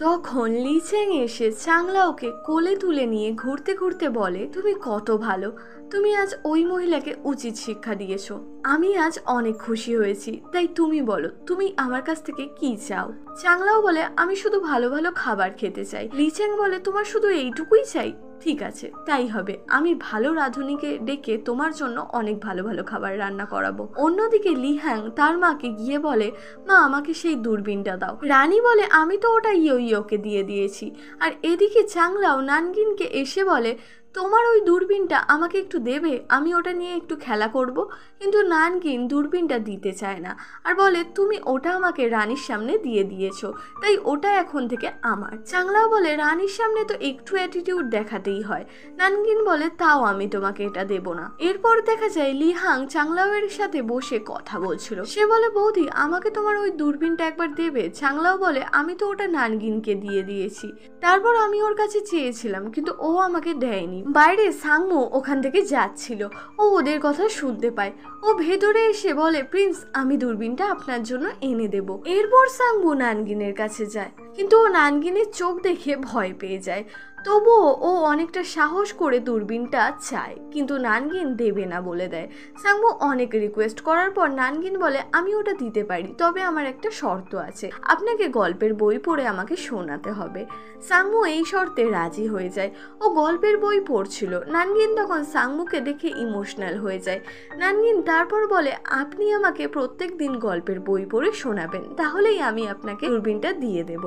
তখন লিচ্যাং এসে চাংলাওকে কোলে তুলে নিয়ে ঘুরতে ঘুরতে বলে, তুমি কত ভালো, তুমি আজ ওই মহিলাকে উচিত শিক্ষা দিয়েছো। আমি আজ অনেক খুশি হয়েছি, তাই তুমি বলো, তুমি আমার কাছ থেকে কি চাও? চাংলাও বলে, আমি শুধু ভালো ভালো খাবার খেতে চাই। লিচ্যাং বলে, তোমার শুধু এইটুকুই চাই? ঠিক আছে, তাই হবে, আমি ভালো রাঁধুনিকে ডেকে তোমার জন্য অনেক ভালো ভালো খাবার রান্না করাবো। অন্যদিকে লিহ্যাং তার মাকে গিয়ে বলে, মা, আমাকে সেই দূরবীনটা দাও। রানী বলে, আমি তো ওটা ইয়োকে দিয়ে দিয়েছি। আর এদিকে চাংলাও নানগিনকে এসে বলে, তোমার ওই দূরবীনটা আমাকে একটু দেবে, আমি ওটা নিয়ে একটু খেলা করব। কিন্তু নানগিন দূরবীনটা দিতে চায় না, আর বলে, তুমি ওটা আমাকে রানীর সামনে দিয়ে দিয়েছো, তাই ওটা এখন থেকে আমার। চাংলাও বলে, রানীর সামনে তো একটু অ্যাটিটিউড দেখাতেই হয়। নানগিন বলে, তাও আমি তোমাকে এটা দেব না। এরপর দেখা যায় লিহাং চাংলাওয়ের সাথে বসে কথা বলছিল। সে বলে, বৌদি, আমাকে তোমার ওই দূরবীনটা একবার দেবে? চাংলাও বলে, আমি তো ওটা নানগিনকে দিয়ে দিয়েছি, তারপর আমি ওর কাছে চেয়েছিলাম, কিন্তু ও আমাকে দেয়নি। বাইরে সাংমু ওখান থেকে যাচ্ছিল, ও ওদের কথা শুনতে পায়। ও ভেতরে এসে বলে, প্রিন্স, আমি দূরবীনটা আপনার জন্য এনে দেব। এরপর সাংমু নানগিনের কাছে যায়, কিন্তু ও নানগিনের চোখ দেখে ভয় পেয়ে যায়। তবুও ও অনেকটা সাহস করে দূরবীনটা চায়, কিন্তু নানগিন দেবে না বলে দেয়। সাংমু অনেক রিকোয়েস্ট করার পর নানগিন বলে, আমি ওটা দিতে পারি, তবে আমার একটা শর্ত আছে, আপনাকে গল্পের বই পড়ে আমাকে শোনাতে হবে। সাংমু এই শর্তে রাজি হয়ে যায়। ও গল্পের বই পড়ছিল। নানগিন তখন সাংমুকে দেখে ইমোশনাল হয়ে যায়। নানগিন তারপর বলে, আপনি আমাকে প্রত্যেক দিন গল্পের বই পড়ে শোনাবেন, তাহলেই আমি আপনাকে দূরবীনটা দিয়ে দেব।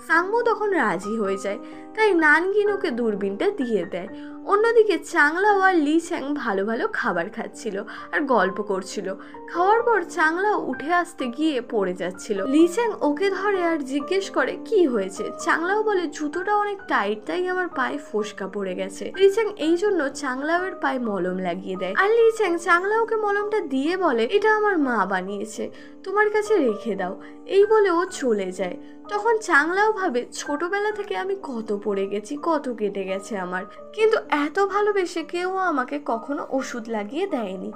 সাংমু তখন রাজি হয়ে যায়, তাই নানগিন ওকে দূরবীনটা দিয়ে দেয়। অন্যদিকে চাংলাও আর লিচ্যাং ভালো ভালো খাবার খাচ্ছিল আর গল্প করছিল। খাওয়ার পর চাংলাও উঠে আসতে গিয়ে পড়ে যাচ্ছিল। লিচ্যাং ওকে ধরে আর জিজ্ঞেস করে, কি হয়েছে? চাংলাও বলে, জুতোটা অনেক টাইট, তাই আমার পায়ে ফোসকা পড়ে গেছে। লিচ্যাং এই জন্য চাংলাওয়ের পায়ে মলম লাগিয়ে দেয়, আর লিচ্যাং চাংলাওকে মলমটা দিয়ে বলে, এটা আমার মা বানিয়েছে, তোমার কাছে রেখে দাও। এই বলে ও চলে যায়। তখন চাংলাও ভাবে, ছোটবেলা থেকে আমি কত পড়ে গেছি, কত কেটে গেছে আমার, কিন্তু এত ভালোবেসে কেউ আমাকে কখনো ওষুধ লাগিয়ে দেয়নি।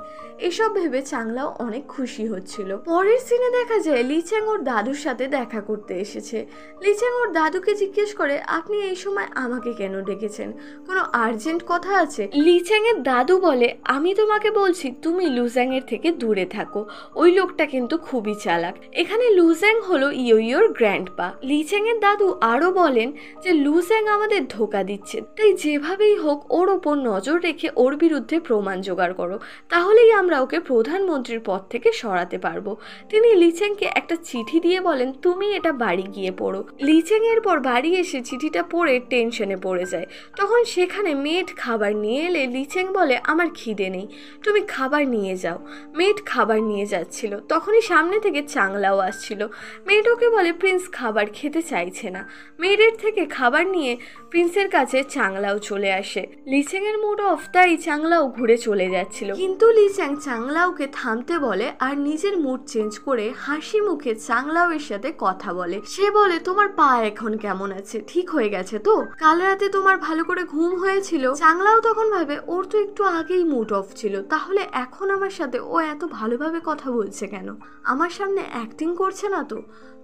এসব ভেবে চাংলাও অনেক খুশি হচ্ছিল। পরের সিনে দেখা যায় লিচ্যাং ওর দাদুর সাথে দেখা করতে এসেছে। লিচ্যাং ওর দাদুকে জিজ্ঞেস করে, আপনি এই সময় আমাকে কেন ডেকেছেন, কোনো আর্জেন্ট কথা আছে? লিচ্যাং এর দাদু বলে, আমি তোমাকে বলছি তুমি লুজ্যাং এর থেকে দূরে থাকো, ওই লোকটা কিন্তু খুবই চালাক। এখানে লুজ্যাং হলো ইয়োর গ্র্যান্ডপা। লিচ্যাং এর দাদু আরো বলেন যে লুজ্যাং আমাদের ধোকা দিচ্ছে, তাই যেভাবেই হোক ওর ওপর নজর রেখে ওর বিরুদ্ধে প্রমাণ জোগাড় করো, তাহলেই আমরা ওকে প্রধানমন্ত্রীর পদ থেকে সরাতে পারবো। তিনি লিচ্যাংকে একটা চিঠি দিয়ে বলেন, তুমি এটা বাড়ি গিয়ে পড়ো। লিচ্যাং এর পর বাড়ি এসে চিঠিটা পড়ে টেনশনে পড়ে যায়। তখন সেখানে মেড খাবার নিয়ে এলে লিচ্যাং বলে, আমার খিদে নেই, তুমি খাবার নিয়ে যাও। মেড খাবার নিয়ে যাচ্ছিল, তখনই সামনে থেকে চাংলাও আসছিল। মেড ওকে বলে, প্রিন্স খাবার খেতে চাইছে না। মেডের থেকে খাবার নিয়ে প্রিন্স প্রিন্সের কাছে চাংলাও চলে আসে। লিচেং এর মুড অফ, তাই চাংলাও ঘুরে চলে যাচ্ছিল, কিন্তু লিচেং চাংলাওকে থামতে বলে আর নিজের মুড চেঞ্জ করে হাসি মুখে চাংলাও এর সাথে কথা বলে। সে বলে, তোমার পা এখন কেমন আছে, ঠিক হয়ে গেছে তো? কাল রাতে তোমার ভালো করে ঘুম হয়েছিল? চাংলাও তখন ভাবে ওর তো একটু আগেই মুড অফ ছিল, তাহলে এখন আমার সাথে ও এত ভালোভাবে কথা বলছে কেন? আমার সামনে অ্যাক্টিং করছে না তো?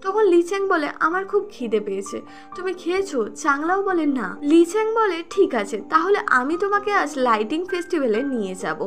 তখন লিচেং বলে, আমার খুব খিদে পেয়েছে, তুমি খেয়েছো? চাংলাও বলে না। লিচেং বলে, ঠিক আছে, তাহলে আমি তোমাকে আজ লাইটিং ফেস্টিভ্যালে নিয়ে যাব,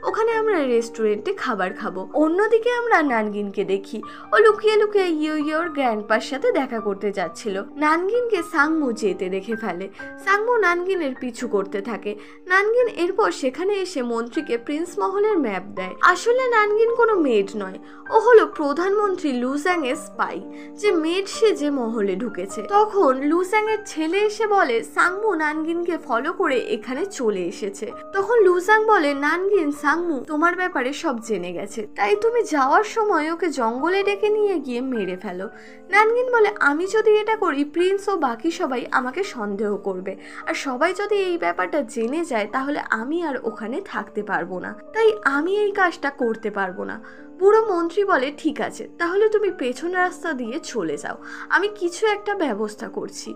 ওখানে আমরা রেস্টুরেন্টে খাবার খাবো। অন্যদিকে আমরা নানগিনকে দেখি, ও লুকিয়ে লুকিয়ে ইয়োর গ্র্যান্ডপার সাথে দেখা করতে যাচ্ছিল। নানগিনকে সাংমু যেতে দেখে ফেলে। সাংমু নানগিনের পিছু করতে থাকে। নানগিন এরপর সেখানে এসে মন্ত্রীকে প্রিন্স মহলের ম্যাপ দেয়। আসলে নানগিন কোনো মেড নয়, ও হলো প্রধানমন্ত্রী লুজ্যাং এর স্পাই, যে মেড সেজে মহলে ঢুকেছে। তখন লুজ্যাং এর ছেলে এসে বলে, সাংমু নানগিনকে ফলো করে এখানে চলে এসেছে। তখন লুজ্যাং বলে, নানগিন সাংমু তোমার ব্যাপারে সব জেনে গেছে, তাই তুমি যাওয়ার সময় ওকে জঙ্গলে ডেকে নিয়ে গিয়ে মেরে ফেলো। নানগিন বলে, আমি যদি এটা করি প্রিন্স ও বাকি সবাই আমাকে সন্দেহ করবে, আর সবাই যদি এই ব্যাপারটা জেনে যায় তাহলে আমি আর ওখানে থাকতে পারবো না, তাই আমি এই কাজটা করতে পারবো না। বুড়ো মন্ত্রী বলে, ঠিক আছে, তাহলে তুমি পেছন রাস্তা দিয়ে চলে যাও, আমি কিছু একটা ব্যবস্থা করছি।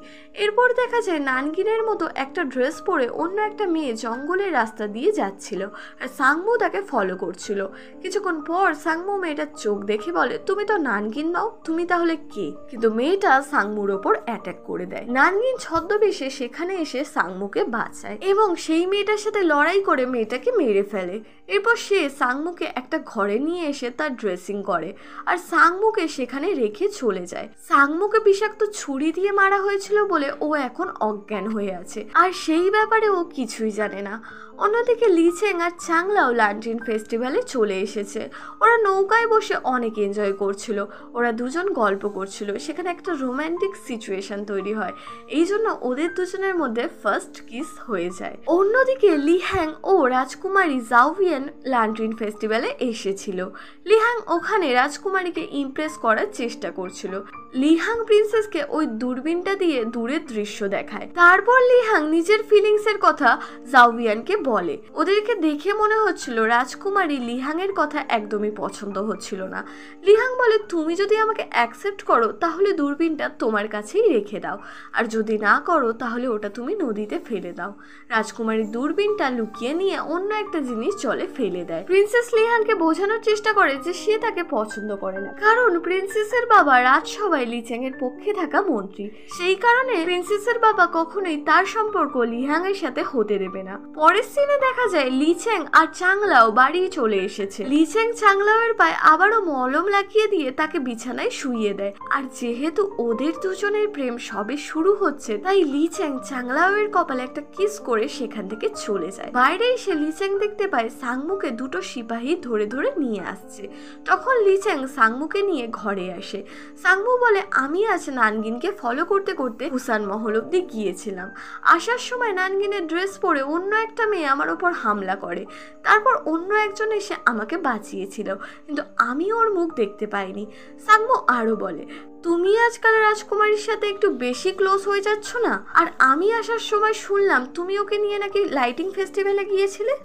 এরপর দেখা যায় নানগিনের মতো একটা ড্রেস পরে অন্য একটা মেয়ে জঙ্গলের রাস্তা দিয়ে যাচ্ছিল, আর সাংমু তাকে ফলো করছিল। কিছুক্ষণ পর সাংমু মেয়েটার চোখ দেখে বলে, তুমি তো নানগিন নও, তুমি তাহলে কে? কিন্তু মেয়েটা সাংমুর ওপর অ্যাটাক করে দেয়। নানগিন ছদ্মবেশে সেখানে এসে সাংমুকে বাঁচায় এবং সেই মেয়েটার সাথে লড়াই করে মেয়েটাকে মেরে ফেলে। এরপর সে সাংমুকে একটা ঘরে নিয়ে এসে তার ড্রেসিং করে আর সাংমুকে সেখানে রেখে চলে যায়। সাংমুকে বিষাক্ত ছুরি দিয়ে মারা হয়েছিল বলে ও এখন অজ্ঞান হয়ে আছে, আর সেই ব্যাপারে ও কিছুই জানে না। অন্যদিকে লিচেং আর চাংলাও লান্টিন ফেস্টিভ্যালে চলে এসেছে। ওরা নৌকায় বসে অনেক এনজয় করছিল, ওরা দুজন গল্প করছিল, সেখানে একটা রোম্যান্টিক সিচুয়েশন তৈরি হয়, এই জন্য ওদের দুজনের মধ্যে ফার্স্ট কিস হয়ে যায়। অন্যদিকে লিহ্যাং ও রাজকুমারী জাওভিয়ান লান্টিন ফেস্টিভ্যালে এসেছিল। লিহ্যাং ওখানে রাজকুমারীকে ইমপ্রেস করার চেষ্টা করছিল। লিহ্যাং প্রিন্সেসকে ওই দূরবীনটা দিয়ে দূরের দৃশ্য দেখায়। তারপর লিহ্যাং নিজের ফিলিংস এর কথা জাওভিয়ানকে বলে। ওদেরকে দেখে মনে হচ্ছিল রাজকুমারী লিহ্যাং এর কথা একদমই পছন্দ হচ্ছিল না। লিহ্যাং বলে, তুমি যদি আমাকে অ্যাকসেপ্ট করো তাহলে দূরবীনটা তোমার কাছেই রেখে দাও, আর যদি না করো তাহলে ওটা তুমি নদীতে ফেলে দাও। রাজকুমারী দূরবীনটা লুকিয়ে নিয়ে অন্য একটা জিনিস জলে ফেলে দেয়। প্রিন্সেস লিহ্যাংকে বোঝানোর চেষ্টা করে যে সে তাকে পছন্দ করে না, কারণ প্রিন্সেসের বাবা রাজসভায় লিচেং এর পক্ষে থাকা মন্ত্রী, সেই কারণে প্রিন্সেসের বাবা কখনোই তার সম্পর্ক লিহ্যাং এর সাথে হতে দেবে না। পরের সিনে দেখা যায় লিচেং আর চাংলাও বাড়ি চলে এসেছে। লিচেং চাংলাও এর পায়ে আবারও মলম লাগিয়ে দিয়ে তাকে বিছানায় শুইয়ে দেয়, আর যেহেতু ওদের দুজনের প্রেম সবে শুরু হচ্ছে তাই লিচেং চাংলাও এর কপালে একটা কিস করে সেখান থেকে চলে যায়। বাইরে এসে লিচেং দেখতে পায় সাংমুকে দুটো সিপাহী ধরে ধরে নিয়ে আসছে। তখন লিচেং সাংমুকে নিয়ে ঘরে আসে। সাংমু বলে, আমি আজ নানগিনকে ফলো করতে করতে হুসান মহল অব্দি গিয়েছিলাম, আসার সময় নানগিনের ড্রেস পরে অন্য একটা মেয়ে আমার ওপর হামলা করে, তারপর অন্য একজন এসে আমাকে বাঁচিয়েছিল, কিন্তু আমি ওর মুখ দেখতে পাইনি। সাংমু আরো বলে, তুমি আজকাল রাজকুমারীর সাথে একটু বেশি ক্লোজ হয়ে যাচ্ছ না? আর আমি আসার সময় শুনলাম তুমি ওকে নিয়ে নাকি লাইটিং ফেস্টিভ্যালে গিয়েছিলে,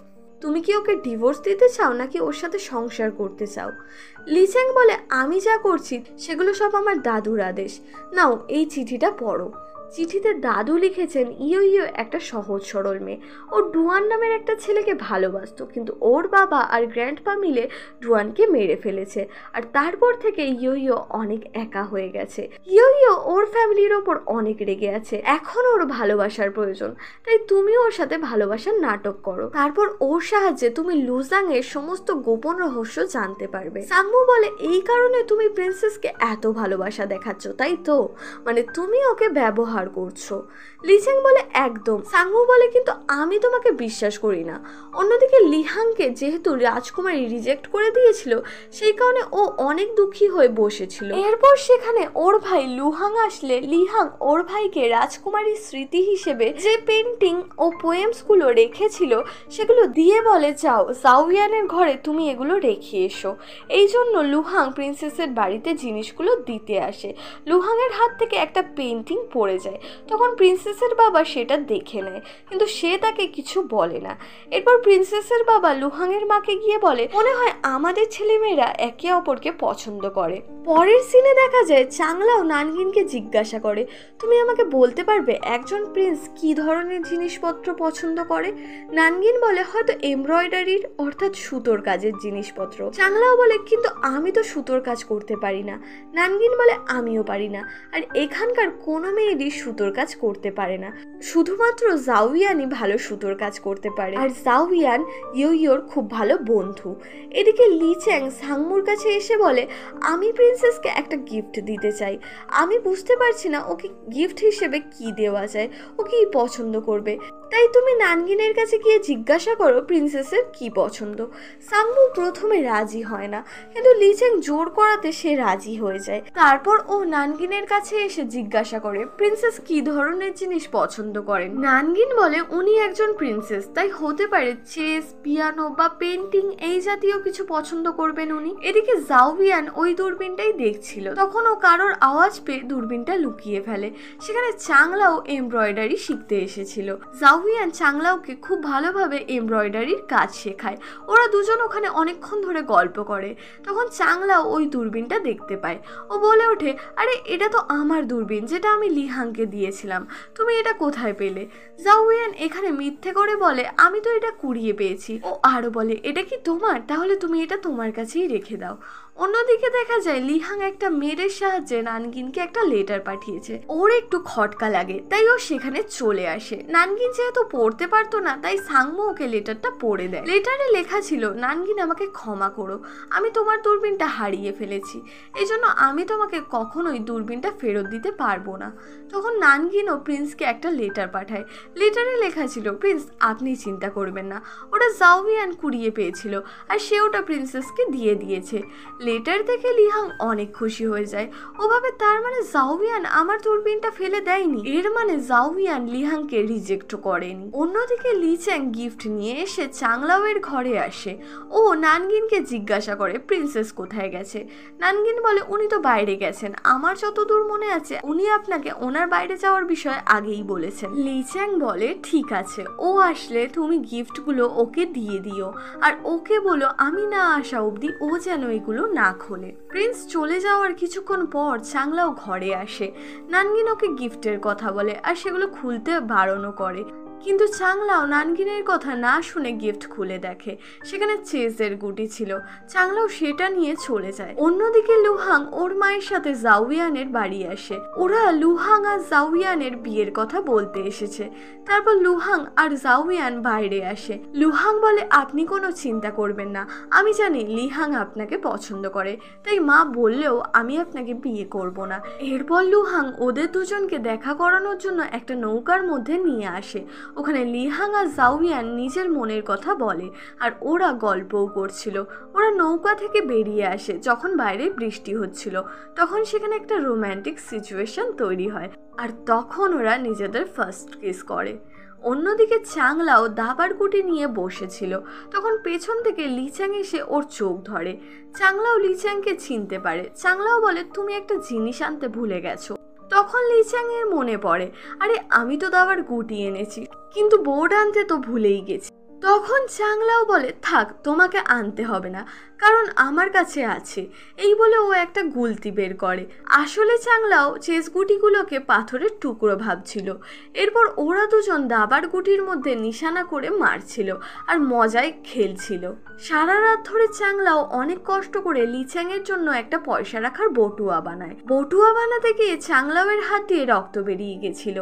তুমি কি ওকে ডিভোর্স দিতে চাও নাকি ওর সাথে সংসার করতে চাও? লিচেং বলে, আমি যা করছি সেগুলো সব আমার দাদুর আদেশ, নাও এই চিঠিটা পড়ো। চিঠিতে দাদু লিখেছেন, ইয়ো একটা সহজ সরল মেয়ে, ও ডুয়ান নামের একটা ছেলেকে ভালোবাসতো, কিন্তু ওর বাবা আর গ্র্যান্ডপা মিলে ডুয়ানকে মেরে ফেলেছে, আর তারপর থেকে ইয়ো অনেক একা হয়ে গেছে। ইয়ো ওর ফ্যামিলির ওপর অনেক রেগে আছে, এখন ওর ভালোবাসার প্রয়োজন, তাই তুমি ওর সাথে ভালোবাসার নাটক করো, তারপর ওর সাহায্যে তুমি লুজাং এর সমস্ত গোপন রহস্য জানতে পারবে। সাংমু বলে, এই কারণে তুমি প্রিন্সেসকে এত ভালোবাসা দেখাচ্ছ, তাই তো? মানে তুমি ওকে ব্যবহার করছো? লিচেং বলে, একদম। সাংমু বলে, কিন্তু আমি তোমাকে বিশ্বাস করি না। অন্যদিকে লিহ্যাংকে যেহেতু রাজকুমারী রিজেক্ট করে দিয়েছিল, সেই কারণে ও অনেক দুঃখী হয়ে বসেছিল। এরপর সেখানে ওর ভাই লুহাং আসলে লিহ্যাং ওর ভাইকে রাজকুমারীর স্মৃতি হিসেবে যে পেন্টিং ও পোয়েমস গুলো রেখেছিল সেগুলো দিয়ে বলে, যাও জাওভিয়ানের ঘরে তুমি এগুলো রেখে এসো। এই জন্য লুহাং প্রিন্সেসের বাড়িতে জিনিসগুলো দিতে আসে। লুহাং এর হাত থেকে একটা পেন্টিং পড়ে যায়, যায়। তখন প্রিন্সেসের বাবা সেটা দেখে নেয়, কিন্তু সে তাকে কিছু বলে না। এরপর প্রিন্সেসের বাবা লুহাংয়ের মাকে গিয়ে বলে, মনে হয় আমাদের ছেলেমেয়েরা একে অপরকে পছন্দ করে। পরের সিনে দেখা যায় চাংলাও নানগিনকে জিজ্ঞাসা করে, তুমি আমাকে বলতে পারবে একজন প্রিন্স কি ধরনের জিনিসপত্র পছন্দ করে? নানগিন বলে, হয়তো এমব্রয়ডারির অর্থাৎ সুতোর কাজের জিনিসপত্র। চাংলাও বলে, কিন্তু আমি তো সুতোর কাজ করতে পারি না। নানগিন বলে, আমিও পারি না, আর এখানকার কোনো মেয়েরই সুতোর কাজ করতে পারে না, শুধুমাত্র জাউয়ানই ভালো সুতোর কাজ করতে পারে, আর জাউয়ান ইয়োর খুব ভালো বন্ধু। এদিকে লি চ্যাং সাংমুর কাছে এসে বলে, আমি প্রিন্সেসকে একটা গিফট দিতে চাই, আমি বুঝতে পারছি না ওকে গিফট হিসেবে কি দেওয়া যায়, ও কি পছন্দ করবে, তাই তুমি নানগিনের কাছে গিয়ে জিজ্ঞাসা করো প্রিন্সেসের কি পছন্দ। সাংমু প্রথমে রাজি হয় না, কিন্তু লি চ্যাং জোর করাতে সে রাজি হয়ে যায়। তারপর ও নানগিনের কাছে এসে জিজ্ঞাসা করে প্রিন্সেস কি ধরনের জিনিস পছন্দ করেন। নানগিন বলে, উনি একজন প্রিন্সেস, তাই হতে পারে চেস, পিয়ানো বা পেন্টিং এই জাতীয় কিছু পছন্দ করবেন উনি। এদিকে জাউয়ান ওই দূরবীনটাই দেখছিল, তখন ও কারোর আওয়াজ পেয়ে দূরবীনটা লুকিয়ে ফেলে। সেখানে চাংলাও এমব্রয়ডারি শিখতে এসেছিল। জাউয়ান চাংলাওকে খুব ভালোভাবে এমব্রয়ডারির কাজ শেখায়। ওরা দুজন ওখানে অনেকক্ষণ ধরে গল্প করে। তখন চাংলাও ওই দূরবীনটা দেখতে পায়। ও বলে ওঠে, আরে এটা তো আমার দূরবীন, যেটা আমি লিহাংকে দিয়েছিলাম, তুমি এটা কোথায় পেলে? জাউয়ান এখানে মিথ্যে করে বলে, আমি তো এটা কুড়িয়ে পেয়েছি। ও আরো বলে, এটা কি তোমার? তাহলে তুমি এটা তোমার কাছেই রেখে দাও। অন্যদিকে দেখা যায় লিহাং একটা মেয়ের সাহায্যে নানগিনকে একটা লেটার পাঠিয়েছে। ওর একটু খটকা লাগে, তাই ও সেখানে চলে আসে। নানগিন যেহেতু পড়তে পারতো না, তাই সাংমু ওকে লেটারটা পড়ে দেয়। লেটারে লেখা ছিল, নানগিন আমাকে ক্ষমা করো, আমি তোমার দূরবীনটা হারিয়ে ফেলেছি, এই জন্য আমি তোমাকে কখনোই দূরবীনটা ফেরত দিতে পারবো না। তখন নানগিনও প্রিন্সকে একটা লেটার পাঠায়। লেটারে লেখা ছিল, প্রিন্স আপনি চিন্তা করবেন না, ওটা জাউয়ান কুড়িয়ে পেয়েছিল আর সে ওটা প্রিন্সেসকে দিয়ে দিয়েছে। লেটার দেখে লিহাং অনেক খুশি হয়ে যায়। ওভাবে তার মানে জাউয়ান আমার দূরবীনটা ফেলে দেয়নি, এর মানে জাউয়ান লিহাংকে রিজেক্ট করেনি। অন্যদিকে লি চ্যাং গিফট নিয়ে এসে চাংলাওয়ের ঘরে আসে। ও নানগিনকে জিজ্ঞাসা করে প্রিন্সেস কোথায় গেছে। নানগিন বলে, উনি তো বাইরে গেছেন, আমার যতদূর মনে আছে উনি আপনাকে ওনার বাইরে যাওয়ার বিষয়ে আগেই বলেছেন। লি চ্যাং বলে, ঠিক আছে, ও আসলে তুমি গিফটগুলো ওকে দিয়ে দিও, আর ওকে বলো আমি না আসা অবধি ও যেন এগুলো না খোলে। প্রিন্স চলে যাওয়ার কিছুক্ষণ পর চাংলাও ঘরে আসে। নানগিন ওকে গিফটের কথা বলে আর সেগুলো খুলতে বারণও করে, কিন্তু চাংলাও নানগিনের কথা না শুনে গিফট খুলে দেখে সেখানে চেজের গুটি ছিল। চাংলাও সেটা নিয়ে চলে যায়। অন্যদিকে লুহাং ওর মায়ের সাথে জাউয়ানের বাড়ি আসে। ওরা লুহাং আর জাউয়ানের বিয়ের কথা বলতে এসেছে। তারপর লুহাং আর জাউয়ান বাইরে আসে। লুহাং বলে, আপনি কোনো চিন্তা করবেন না, আমি জানি লিহাং আপনাকে পছন্দ করে, তাই মা বললেও আমি আপনাকে বিয়ে করব না। এরপর লুহাং ওদের দুজনকে দেখা করানোর জন্য একটা নৌকার মধ্যে নিয়ে আসে। ওখানে লিহাং আর জাউয়ান নিজের মনের কথা বলে আর ওরা গল্পও করছিল। ওরা নৌকা থেকে বেরিয়ে আসে যখন বাইরে বৃষ্টি হচ্ছিল। তখন সেখানে একটা রোম্যান্টিক সিচুয়েশন তৈরি হয় আর তখন ওরা নিজেদের ফার্স্ট কিস করে। অন্যদিকে চাংলাও দাবার গুটি নিয়ে বসেছিল। তখন পেছন থেকে লি চ্যাং এসে ওর চোখ ধরে। চাংলাও লি চ্যাংকে চিনতে পারে। চাংলাও বলে, তুমি একটা জিনিস আনতে ভুলে গেছো। তখন লি চ্যাং এর মনে পড়ে, আরে আমি তো দাবার গুটি এনেছি, কিন্তু বোর্ড আনতে তো ভুলেই গেছি। তখন চাংলাও বলে, থাক তোমাকে আনতে হবে না, কারণ আমার কাছে আছে। এই বলে ও একটা গুলতি বের করে। আসলে চাংলাও চেস গুটিগুলোকে পাথরের টুকরো ভাবছিল। এরপর ওরা দুজন দাবার গুটির মধ্যে নিশানা করে মারছিল আর মজায় খেলছিল। সারা রাত ধরে চাংলাও অনেক কষ্ট করে লি চ্যাং এর জন্য একটা পয়সা রাখার বটুয়া বানায়। বটুয়া বানাতে গিয়ে চাংলাওয়ের হাত দিয়ে রক্ত বেরিয়ে গেছিল।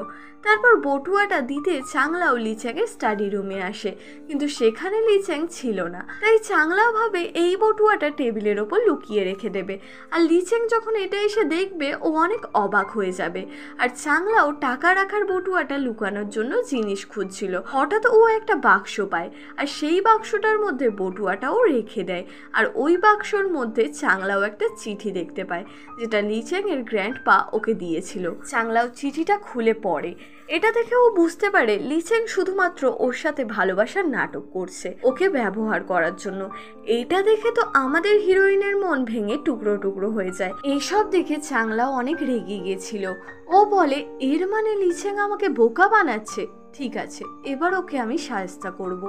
তারপর বটুয়াটা দিতে চাংলাও লি চ্যাংয়ের স্টাডি রুমে আসে, কিন্তু সেখানে লি চ্যাং ছিল না। তাই চাংলাও ভাবে এই বটুয়াটা টেবিলের ওপর লুকিয়ে রেখে দেবে, আর লি চ্যাং যখন এটা এসে দেখবে ও অনেক অবাক হয়ে যাবে। আর চাংলাও টাকা রাখার বটুয়াটা লুকানোর জন্য জিনিস খুঁজছিল। হঠাৎ ও একটা বাক্স পায় আর সেই বাক্সটার মধ্যে বটুয়াটাও রেখে দেয়। আর ওই বাক্সর মধ্যে চাংলাও একটা চিঠি দেখতে পায়, যেটা লি চ্যাং এর গ্র্যান্ডপা ওকে দিয়েছিল। চাংলাও চিঠিটা খুলে পড়ে। এটা দেখে ও বুঝতে পারে লিচেং শুধুমাত্র ওর সাথে ভালোবাসার নাটক করছে, ওকে ব্যবহার করার জন্য। এইটা দেখে তো আমাদের হিরোইনের মন ভেঙে টুকরো টুকরো হয়ে যায়। এইসব দেখে চাংলাও অনেক রেগে গিয়েছিল। ও বলে, এর মানে লিচেং আমাকে বোকা বানাচ্ছে। ঠিক আছে, এবার ওকে আমি শায়েস্তা করব।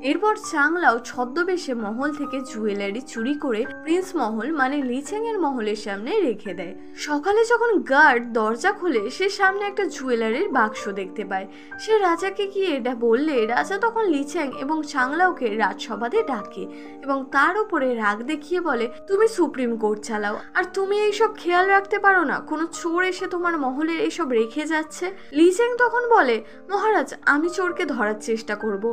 এরপর চাংলাও ছদ্মবেশে মহল থেকে জুয়েলারি চুরি করে প্রিন্স মহল মানে লিচেং এর মহলের সামনে রেখে দেয়। সকালে যখন গার্ড দরজা খোলে, সে সামনে একটা জুয়েলারির বাক্স দেখতে পায়। সে রাজাকে গিয়ে এটা বললে রাজা তখন লিচেং এবং চাংলাওকে রাজসভাতে ডাকে এবং তার উপরে রাগ দেখিয়ে বলে, তুমি সুপ্রিম কোর্ট চালাও আর তুমি এইসব খেয়াল রাখতে পারো না? কোনো চোর এসে তোমার মহলে এইসব রেখে যাচ্ছে। লিচেং তখন বলে, মহারাজ আমি চোরকে ধরার চেষ্টা করব।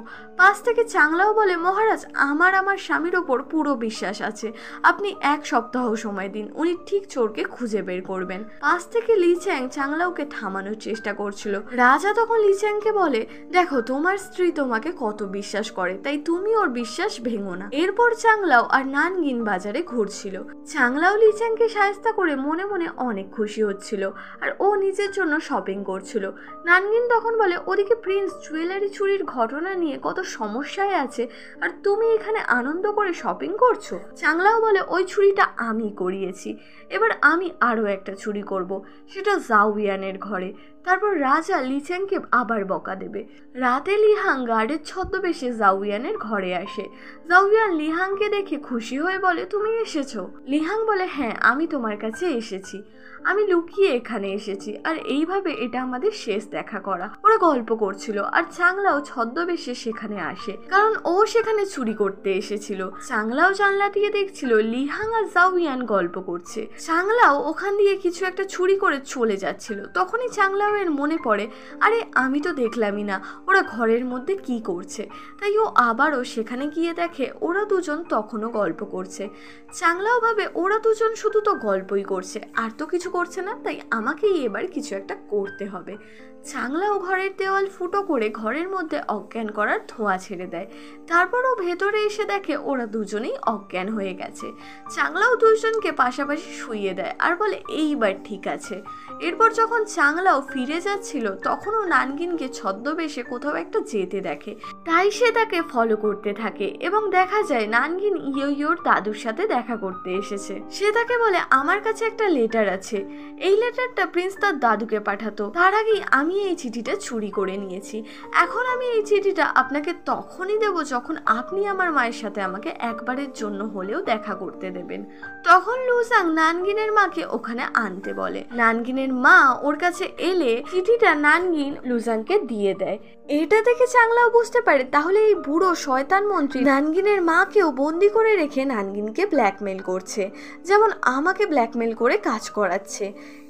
পাশ থেকে চাংলাও বলে, মহারাজ আমার স্বামীর ওপর পুরো বিশ্বাস আছে, আপনি 1 সপ্তাহ সময় দিন, উনি ঠিক চোরকে খুঁজে বের করবেন। পাশ থেকে লিচেং চাংলাওকে থামানোর চেষ্টা করছিল। রাজা তখন লিচেংকে বলে, দেখো তোমার স্ত্রী তোমাকে কত বিশ্বাস করে, তাই তুমি ওর বিশ্বাস ভেঙো না। এরপর চাংলাও আর নানগিন বাজারে ঘুরছিল। চাংলাও লিচেংকে শায়েস্তা করে মনে মনে অনেক খুশি হচ্ছিল আর ও নিজের জন্য শপিং করছিল। নানগিন তখন বলে, ওদিকে প্রিন্স জুয়েলারি চুরির ঘটনা নিয়ে কত সমস্যায় আছে আর তুমি এখানে আনন্দ করে শপিং করছো। চাংলাও বলে, ওই চুরিটা আমি করিয়েছি, এবার আমি আরো একটা চুরি করব, সেটা জাউয়ানের ঘরে। তারপর রাজা লিচেংকে আবার বকা দেবে। রাতে লিহাং গার্ডের ছদ্মবেশে জাউয়ানের ঘরে আসে। জাউয়ান লিহাংকে দেখে খুশি হয়ে বলে, তুমি এসেছো? লিহাং বলে, হ্যাঁ আমি তোমার কাছে এসেছি, আমি লুকিয়ে এখানে এসেছি আর এইভাবে এটা আমাদের শেষ দেখা করা। ওরা গল্প করছিল আর চাংলাও ছদ্মবেশে সেখানে আসে, কারণ ও সেখানে চুরি করতে এসেছিল। চাংলাও জানলা দিয়ে দেখছিল লিহাং আর জাউয়ান গল্প করছে। চাংলাও ওখান দিয়ে কিছু একটা চুরি করে চলে যাচ্ছিল। তখনই চাংলাও এর মনে পড়ে, আরে আমি তো দেখলামই না ওরা ঘরের মধ্যে কি করছে। তাই ও আবারও সেখানে গিয়ে দেখে ওরা দুজন তখনও গল্প করছে। চাংলাও ভাবে, ওরা দুজন শুধু তো গল্পই করছে, আর তো কিছু করছে না, তাই আমাকেই এবার কিছু একটা করতে হবে। চাংলাও ঘরের দেওয়াল ফুটো করে ঘরের মধ্যে অজ্ঞান করার ধোঁয়া ছেড়ে দেয়। তারপরও ভেতরে এসে দেখে ওরা দুজনেই অজ্ঞান হয়ে গেছে। চাংলাও দুজনকে পাশাপাশি শুইয়ে দেয় আর বলে, এইবার ঠিক আছে। এরপর যখন চাংলাও ফিরে যাচ্ছিল তখনও নানগিনকে ছদ্মবেশে কোথাও একটা যেতে দেখে, তাই সে তাকে ফলো করতে থাকে এবং দেখা যায় নানগিন ইয়োর দাদুর সাথে দেখা করতে এসেছে। সে তাকে বলে, আমার কাছে একটা লেটার আছে, এই লেটারটা প্রিন্স তার দাদুকে পাঠাতো, তার আগেই আমি এই চিঠিটা চুরি করে নিয়েছি। এখন আমি এই চিঠিটা আপনাকে তখনই দেব যখন আপনি আমার মায়ের সাথে আমাকে একবারের জন্য হলেও দেখা করতে দেবেন। তখন লুজাং নানগিনের মাকে ওখানে আনতে বলে। নানগিনের মা ওর কাছে এলে চিঠিটা নানগিন লুজাংকে দিয়ে দেয়। এটা দেখে চাংলাও বুঝতে পারে তাহলে এই বুড়ো শয়তান মন্ত্রী নানগিনের মাকেও বন্দি করে রেখে নানগিনকে ব্ল্যাকমেল করছে, যেমন আমাকে ব্ল্যাকমেল করে কাজ করাচ্ছে।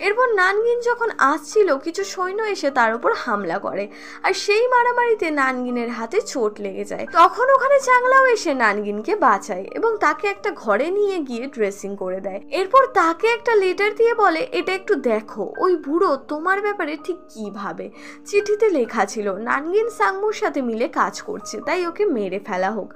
এরপর নানগিন যখন আসছিল কিছু সৈন্য এসে তার উপর হামলা করে আর সেই মারামারিতে নানগিনের হাতে চোট লেগে যায়। তখন ওখানে চাংলাও এসে নানগিনকে বাঁচায় এবং তাকে একটা ঘরে নিয়ে গিয়ে ড্রেসিং করে দেয়। এরপর তাকে একটা লেটার দিয়ে বলে, এটা একটু দেখো ওই বুড়ো তোমার ব্যাপারে ঠিক কি ভাবে। চিঠিতে লেখা ছিল নানগিন সাংমুর সাথে মিলে কাজ করছে, তাই ওকে মেরে ফেলা হোক।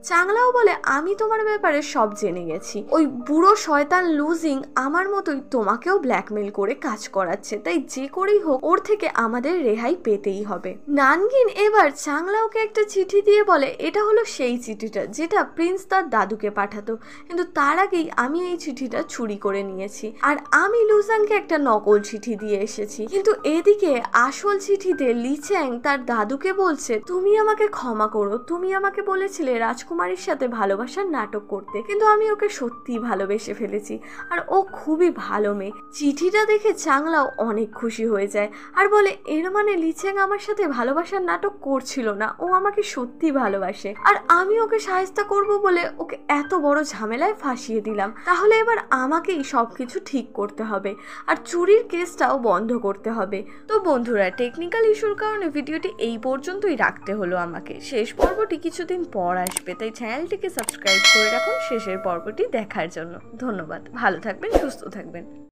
চাংলাও বলে, আমি তোমার ব্যাপারে সব জেনে গেছি, ওই বুড়ো শয়তান লুজিং আমার মতোই তোমাকেও ব্ল্যাকমেল করে কাজ করাচ্ছে, তাই যে করেই হোক ওর থেকে আমাদের রেহাই পেতেই হবে। নানগিন এবার চাংলাওকে একটা চিঠি দিয়ে বলে, এটা হলো সেই চিঠিটা যেটা প্রিন্স তার দাদুকে পাঠাতো, কিন্তু তার আগেই আমি এই চিঠিটা চুরি করে নিয়েছি আর আমি লুজাংকে একটা নকল চিঠি দিয়ে এসেছি। কিন্তু এদিকে আসল চিঠিতে লিচেং তার দাদুকে বলছে, তুমি আমাকে ক্ষমা করো, তুমি আমাকে বলেছিলে রাজকুমারীর সাথে ভালোবাসার নাটক করতে, কিন্তু আমি ওকে সত্যি ভালোবেসে ফেলেছি আর ও খুবই ভালো মেয়ে। চিঠিটা দেখে চাংলাও অনেক খুশি হয়ে যায় আর বলে, এর মানে লিচেং আমার সাথে ভালোবাসার নাটক করছিল না, ও আমাকে সত্যি ভালোবাসে আর আমি ওকে শায়েস্তা করব বলে ওকে এত বড় ঝামেলায় ফাঁসিয়ে দিলাম। তাহলে এবার আমাকেই সবকিছু ঠিক করতে হবে আর চুরির কেসটাও বন্ধ করতে হবে। তো বন্ধুরা, টেকনিক্যাল ইস্যুর কারণে ভিডিওটি এই পর্যন্তই রাখতে হলো আমাকে। শেষ পর্বটি কিছুদিন পর আসবে, তাই চ্যানেলটিকে সাবস্ক্রাইব করে রাখুন শেষের পর্বটি দেখার জন্য। ধন্যবাদ, ভালো থাকবেন, সুস্থ থাকবেন।